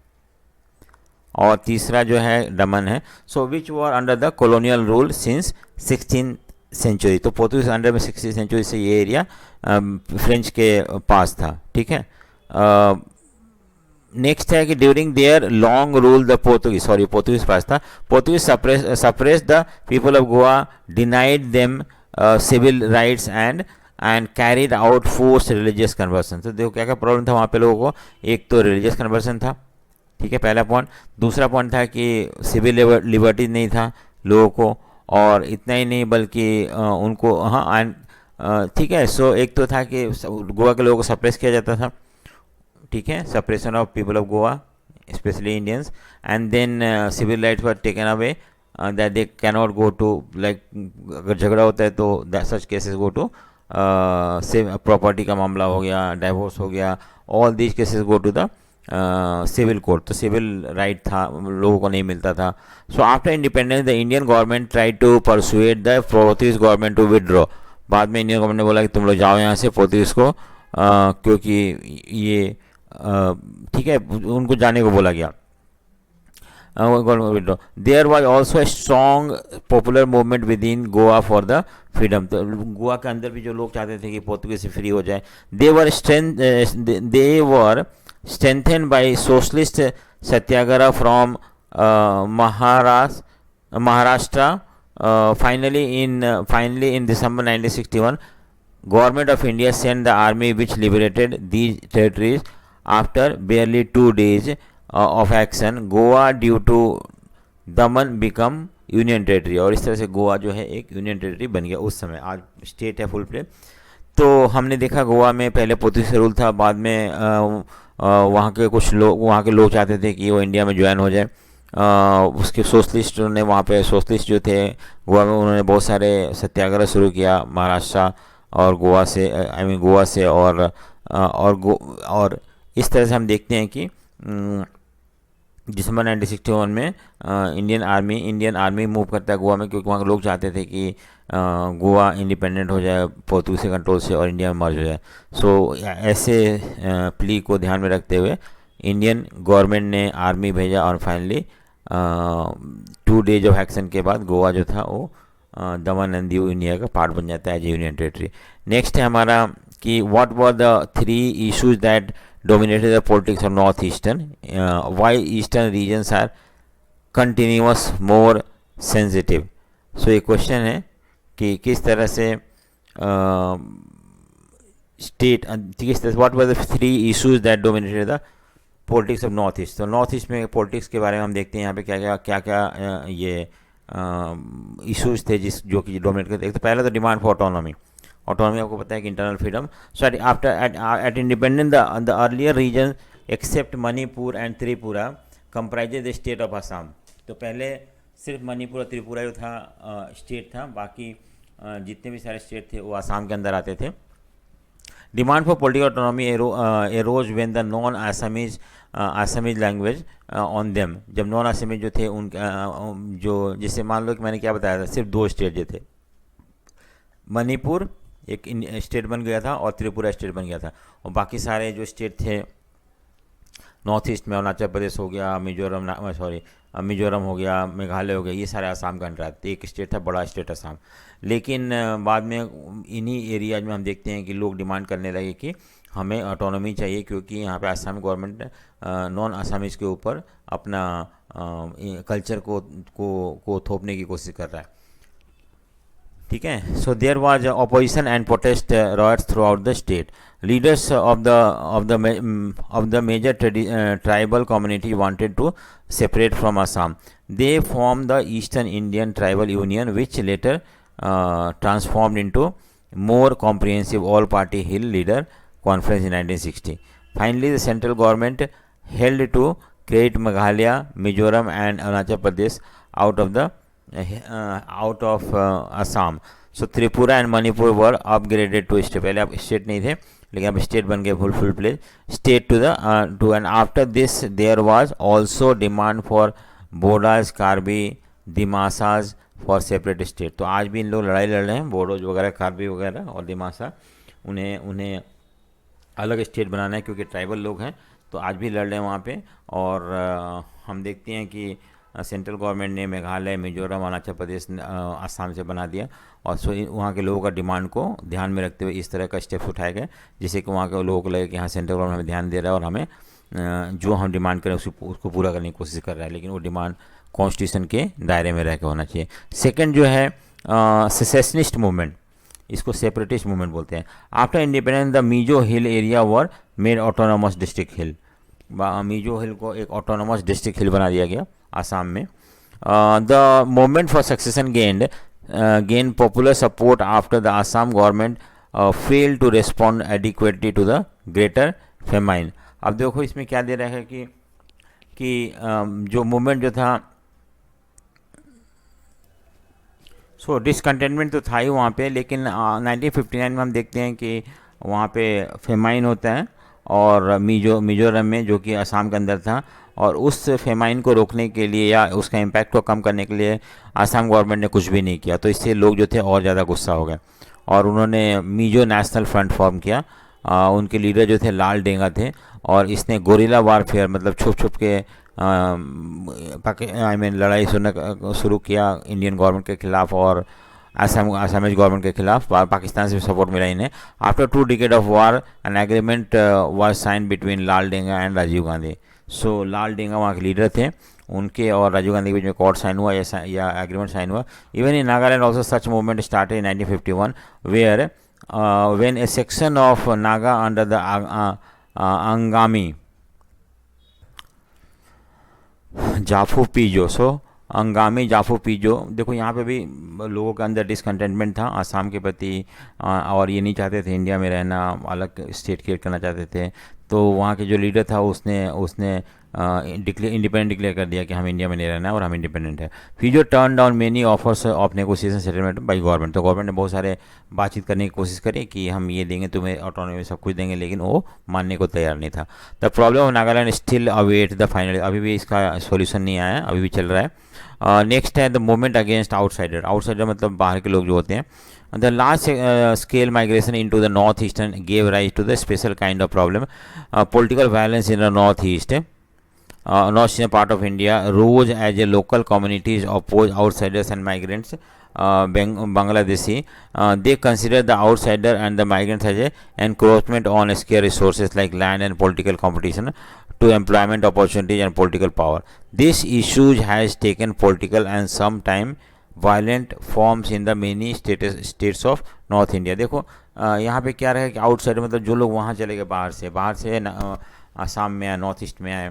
और तीसरा जो है दमन है। So which were under the colonial rule since 16th century. तो पोर्तुगीज अंडर में 16th सेंचुरी से ये एरिया फ्रेंच के पास था, ठीक है। नेक्स्ट है कि during their long rule the Portuguese पास था, Portuguese suppress the people of Goa, denied them civil rights and carried out force religious conversion. तो देखो क्या क्या प्रॉब्लम था वहाँ पे लोगों को। एक तो रिलीजियस कन्वर्सन था, ठीक है, पहला पॉइंट। दूसरा पॉइंट था कि सिविल लिबर्टी नहीं था लोगों को, और इतना ही नहीं बल्कि उनको ठीक है। सो एक तो था कि गोवा के लोगों को सप्रेस किया जाता था, ठीक है, suppression of people of Goa specially Indians, and then civil rights were taken away, that they cannot go to, like अगर झगड़ा होता है तो such cases go to property का मामला हो गया, डाइवोर्स हो गया, all these cases go to the civil court. तो सिविल राइट था, लोगों को नहीं मिलता था। So after independence the Indian government try to persuade the Portuguese government to withdraw. बाद में इंडियन गवर्नमेंट ने बोला कि तुम लोग जाओ यहाँ से, पोर्तुगीज को क्योंकि ये ठीक है, उनको जाने को बोला गया। There was also a strong popular movement within Goa for the freedom. तो गोवा के अंदर भी जो लोग चाहते थे कि पोर्तुगीज से फ्री हो जाए, दे वर strengthened by socialist satyagraha from Maharashtra. Finally in December 1961, Government of India sent the army which liberated these territories. After barely 2 days of action, Gowa, due to Daman become union territory, और इस तरह से गोवा जो है एक union territory बन गया उस समय। आज स्टेट है फुल प्ले। तो हमने देखा गोवा में पहले पोर्तुगीज रूल था, बाद में वहाँ के लोग चाहते थे कि वो इंडिया में ज्वाइन हो जाए। उसके सोशलिस्ट ने वहाँ पे सोशलिस्ट जो थे गोवा में, उन्होंने बहुत सारे सत्याग्रह शुरू किया महाराष्ट्र और गोवा से, गोवा से और इस तरह से हम देखते हैं कि दिसंबर 1961 में इंडियन आर्मी मूव करता है गोवा में, क्योंकि वहाँ के लोग चाहते थे कि गोवा इंडिपेंडेंट हो जाए पोर्तुगीज के कंट्रोल से और इंडिया में मर्ज हो जाए। सो ऐसे प्ली को ध्यान में रखते हुए इंडियन गवर्नमेंट ने आर्मी भेजा और फाइनली 2 डेज ऑफ एक्शन के बाद गोवा जो था वो दमन एंड दीव इंडिया का पार्ट बन जाता है as a union territory. Next है हमारा कि what were the 3 issues that dominated the politics of northeastern, why eastern regions are continuous more sensitive। so ये क्वेश्चन है कि किस तरह से what were the 3 issues that dominated the politics of north east. तो नॉर्थ ईस्ट में politics के बारे में हम देखते हैं यहाँ पे क्या क्या ये इश्यूज थे जो कि डोमिनेट करते। एक तो पहला तो डिमांड फॉर ऑटोनॉमी आपको पता है कि internal freedom. Sorry, after at independence the earlier region except Manipur and Tripura comprises the state of Assam. तो पहले सिर्फ मणिपुर और त्रिपुरा जो था स्टेट था, बाकी जितने भी सारे स्टेट थे वो असम के अंदर आते थे। Demand for political autonomy arrows when the non Assamese language on them. जब नॉन आसामीज जो थे उनका जो, जैसे मान लो कि मैंने क्या बताया था, सिर्फ 2 स्टेट जो थे, मणिपुर एक स्टेट बन गया था और त्रिपुरा स्टेट बन गया था, और बाकी सारे जो स्टेट थे नॉर्थ ईस्ट में अरुणाचल प्रदेश हो गया, मिजोरम हो गया, मेघालय हो गया, ये सारे आसाम का अंडर आते। एक स्टेट था बड़ा स्टेट आसाम। लेकिन बाद में इन्हीं एरियाज में हम देखते हैं कि लोग डिमांड करने लगे कि हमें ऑटोनॉमी चाहिए, क्योंकि यहाँ पे आसाम गवर्नमेंट नॉन आसामीज के ऊपर अपना कल्चर को थोपने की कोशिश कर रहा है। ठीक है। So there was opposition and protest riots throughout the state. Leaders of the major tribal community wanted to separate from Assam. They form the eastern Indian tribal union which later transformed into more comprehensive all-party hill leader conference in 1960. Finally, the central government held to create Meghalaya, Mizoram, and Arunachal Pradesh out of Assam. So Tripura and Manipur were upgraded to state. पहले अब state नहीं थे, लेकिन अब state बन गए full fledged state to and after this there was also demand for Bodas, Karbi, Dimasas for separate state. तो आज भी इन लोग लड़ाई लड़ रहे हैं, बोडोज वगैरह, कार्बी वगैरह और दिमासा, उन्हें अलग स्टेट बनाना है क्योंकि ट्राइबल लोग हैं, तो आज भी लड़ रहे हैं वहाँ पे। और हम देखते हैं कि सेंट्रल गवर्नमेंट ने मेघालय, मिजोरम, अरुणाचल प्रदेश, आसाम से बना दिया, और सो वहाँ के लोगों का डिमांड को ध्यान में रखते हुए इस तरह का स्टेप्स उठाए गए, जिससे कि वहाँ के लोगों को लगे कि हाँ सेंट्रल गवर्नमेंट हमें ध्यान दे रहा है और हमें जो हम डिमांड करें उसको पूरा करने की कोशिश कर रहा है, लेकिन वो डिमांड कॉन्स्टिट्यूशन के दायरे में रह के होना चाहिए। सेकंड जो है सेसेशनिस्ट मूवमेंट, इसको सेपरेटिस्ट मूवमेंट बोलते हैं। After independence the Mizo hill area were made autonomous district hill. Mizo hill को एक ऑटोनोमस डिस्ट्रिक्ट हिल बना दिया गया आसाम में। The movement for secession gain popular support after the Assam government fail to respond adequately to the greater famine. अब देखो इसमें क्या दे रहा है कि जो मूवमेंट जो था, सो डिसकंटेनमेंट तो था ही वहाँ पे, लेकिन 1959 में हम देखते हैं कि वहाँ पे फेमाइन होता है और मिजोरम में, जो कि असम के अंदर था, और उस फेमाइन को रोकने के लिए या उसका इम्पैक्ट को कम करने के लिए असम गवर्नमेंट ने कुछ भी नहीं किया। तो इससे लोग जो थे और ज़्यादा गुस्सा हो गए और उन्होंने मिजो नेशनल फ्रंट फॉर्म किया। उनके लीडर जो थे लाल डेंगा थे, और इसने गोरिल्ला वारफेयर मतलब छुप के लड़ाई शुरू किया इंडियन गवर्नमेंट के खिलाफ और आसामीज गवर्नमेंट के खिलाफ। पाकिस्तान से भी सपोर्ट मिला इन्हें। After 2 decades of war an agreement was signed between Lal Denga and Rajiv Gandhi. So Lal Denga वहाँ के लीडर थे, उनके और राजीव गांधी के बीच में कॉर्ड साइन हुआ या एग्रीमेंट साइन हुआ। Even in Nagaland also such movement started in 1951 where when a section of Naga under the Angami Jafu Pijo, so Angami Zapu Phizo, देखो यहाँ पे भी लोगों के अंदर डिसकंटेंटमेंट था आसाम के प्रति, और ये नहीं चाहते थे इंडिया में रहना, अलग स्टेट क्रिएट करना चाहते थे। तो वहाँ के जो लीडर था उसने उसने इंडिपेंडेंट डिक्लेयर कर दिया कि हम इंडिया में नहीं रहना है और हम इंडिपेंडेंट है। फिर turn down many offers of negotiation settlement by government, तो गवर्नमेंट ने बहुत सारे बातचीत करने की कोशिश करी कि हम ये देंगे तुम्हें ऑटोनॉमी सब कुछ देंगे, लेकिन वो मानने को तैयार नहीं था। The problem of Nagaland still await the final, अभी भी इसका सॉल्यूशन नहीं आया, अभी भी चल रहा है। नेक्स्ट है the movement against outsider, outsider मतलब बाहर के लोग जो होते हैं। The large scale migration into the northeastern gave rise to the special kind of problem. Political violence in the northeastern part of India rose as a local communities oppose outsiders and migrants. Bangladeshi, they consider the outsider and the migrants as a encroachment on scarce resources like land and political competition to employment opportunities and political power. This issue has taken political and sometime violent forms in the many states of north India. देखो यहाँ पे क्या रहा कि outside मतलब जो लोग वहाँ चले गए बाहर से आसाम में आए, नॉर्थ ईस्ट में आए,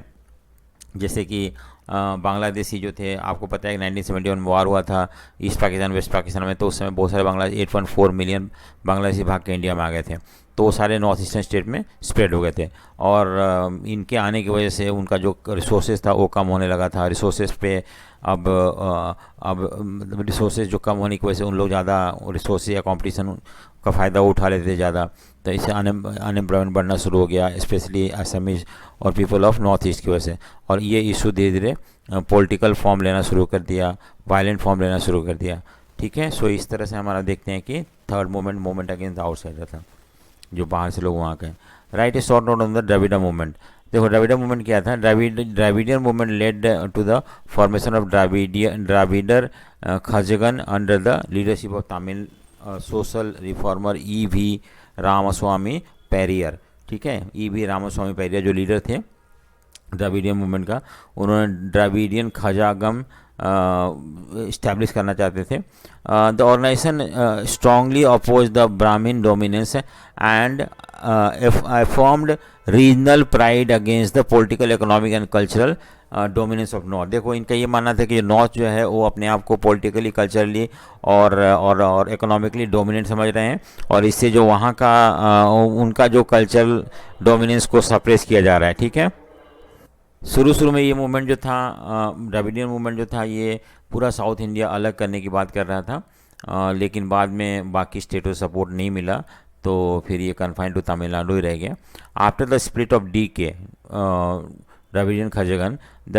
जैसे कि बांग्लादेशी जो थे, आपको पता है कि 1971 में वार हुआ था ईस्ट पाकिस्तान वेस्ट पाकिस्तान में, तो उस समय बहुत सारे बांग्लादेश 8.4 मिलियन बांग्लादेशी भाग के इंडिया में आ गए थे। तो वो सारे नॉर्थ ईस्टर्न स्टेट में स्प्रेड हो गए थे, और इनके आने की वजह से उनका जो रिसोर्सेज था वो कम होने लगा था। रिसोर्सेज पे अब रिसोर्सेज जो कम होने की वजह से उन लोग ज़्यादा रिसोर्सेज या कंपटीशन का फ़ायदा उठा लेते थे ज़्यादा, तो इससे अनएम्प्लॉयमेंट बढ़ना शुरू हो गया, स्पेशली असमीज और पीपल ऑफ नॉर्थ ईस्ट की वजह से। और ये इशू धीरे धीरे पॉलिटिकल फॉर्म लेना शुरू कर दिया, वायलेंट फॉर्म लेना शुरू कर दिया। ठीक है, सो इस तरह से हमारा देखते हैं कि थर्ड मूवमेंट अगेंस्ट आउटसाइडर था, जो बाहर से लोग वहाँ के। Write a short note on the Dravida movement. देखो द्रविड़ा मूवमेंट क्या था, Dravidian movement led to the formation of Dravidar Kazhagam under the leadership of Tamil social reformer E.V. Ramasamy Periyar. ठीक है, E.V. रामास्वामी पेरियर जो लीडर थे द्रविडियन मूवमेंट का, उन्होंने द्रविडियन खजागम इस्टेब्लिश करना चाहते थे। The organisation strongly oppose the Brahmin dominance and formed regional pride against the political economic and cultural dominance of north. देखो इनका ये मानना था कि नॉर्थ जो है वो अपने आप को पॉलिटिकली कल्चरली और इकोनॉमिकली डोमिनेंट समझ रहे हैं, और इससे जो वहाँ का उनका जो कल्चरल डोमिनेंस को सप्रेस किया जा रहा है। ठीक है, शुरू में ये मूवमेंट जो था द्रविडियन मूवमेंट जो था ये पूरा साउथ इंडिया अलग करने की बात कर रहा था, लेकिन बाद में बाकी स्टेटों से सपोर्ट नहीं मिला, तो फिर ये कन्फाइंड टू तमिलनाडु ही रह गया। After the split of DK Dravidian Kazhagam, the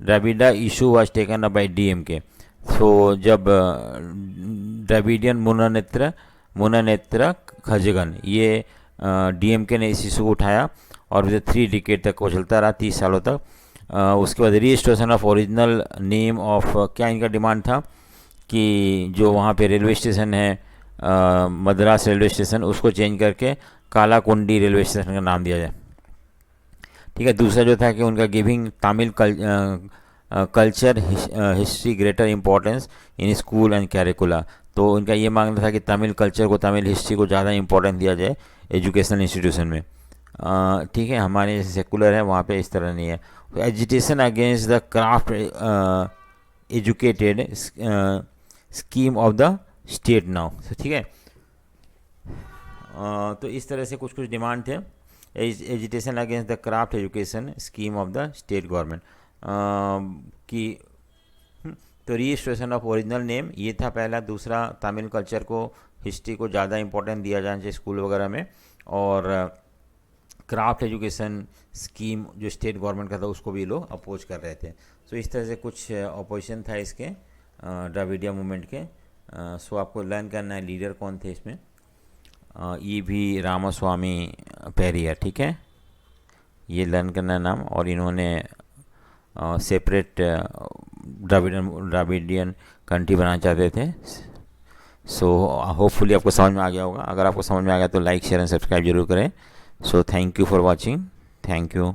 Dravida issue was taken up by DMK। So जब द्रविडियन मुनानेत्र खजगन ये DMK ने इस इशू को उठाया, और विद 3 डिकेड तक वो चलता रहा, 30 सालों तक। उसके बाद restoration of original name of, क्या इनका डिमांड था कि जो वहाँ पे रेलवे स्टेशन है मद्रास रेलवे स्टेशन, उसको चेंज करके कालाकुंडी रेलवे स्टेशन का नाम दिया जाए। ठीक है, दूसरा जो था कि उनका giving Tamil culture history greater importance in school and curricula. तो उनका ये मांगना था कि तमिल कल्चर को, तमिल हिस्ट्री को ज़्यादा इंपॉर्टेंस दिया जाए एजुकेशनल इंस्टीट्यूशन में। ठीक है, हमारे जैसे सेकुलर है वहाँ पे इस तरह नहीं है। Agitation against the craft educated scheme of the state now. ठीक है, तो इस तरह से कुछ डिमांड थे। Agitation against the craft education scheme of the state government की। तो रीस्टोरेशन ऑफ ओरिजिनल नेम ये था पहला। दूसरा, तमिल कल्चर को, हिस्ट्री को ज़्यादा इंपॉर्टेंस दिया जाना चाहिए स्कूल वगैरह में, और क्राफ्ट एजुकेशन स्कीम जो स्टेट गवर्नमेंट का था उसको भी लोग अपोज कर रहे थे। सो इस तरह से कुछ अपोजिशन था इसके द्रविडिया मूवमेंट के। सो आपको लर्न करना है लीडर कौन थे इसमें, E.V. रामास्वामी पेरियर। ठीक है, ये लर्न करना है नाम, और इन्होंने सेपरेट द्रविडियन कंट्री बनाना चाहते थे। सो होपफुली आपको समझ में आ गया होगा। अगर आपको समझ में आ गया तो लाइक शेयर एंड सब्सक्राइब जरूर करें। So thank you for watching, thank you.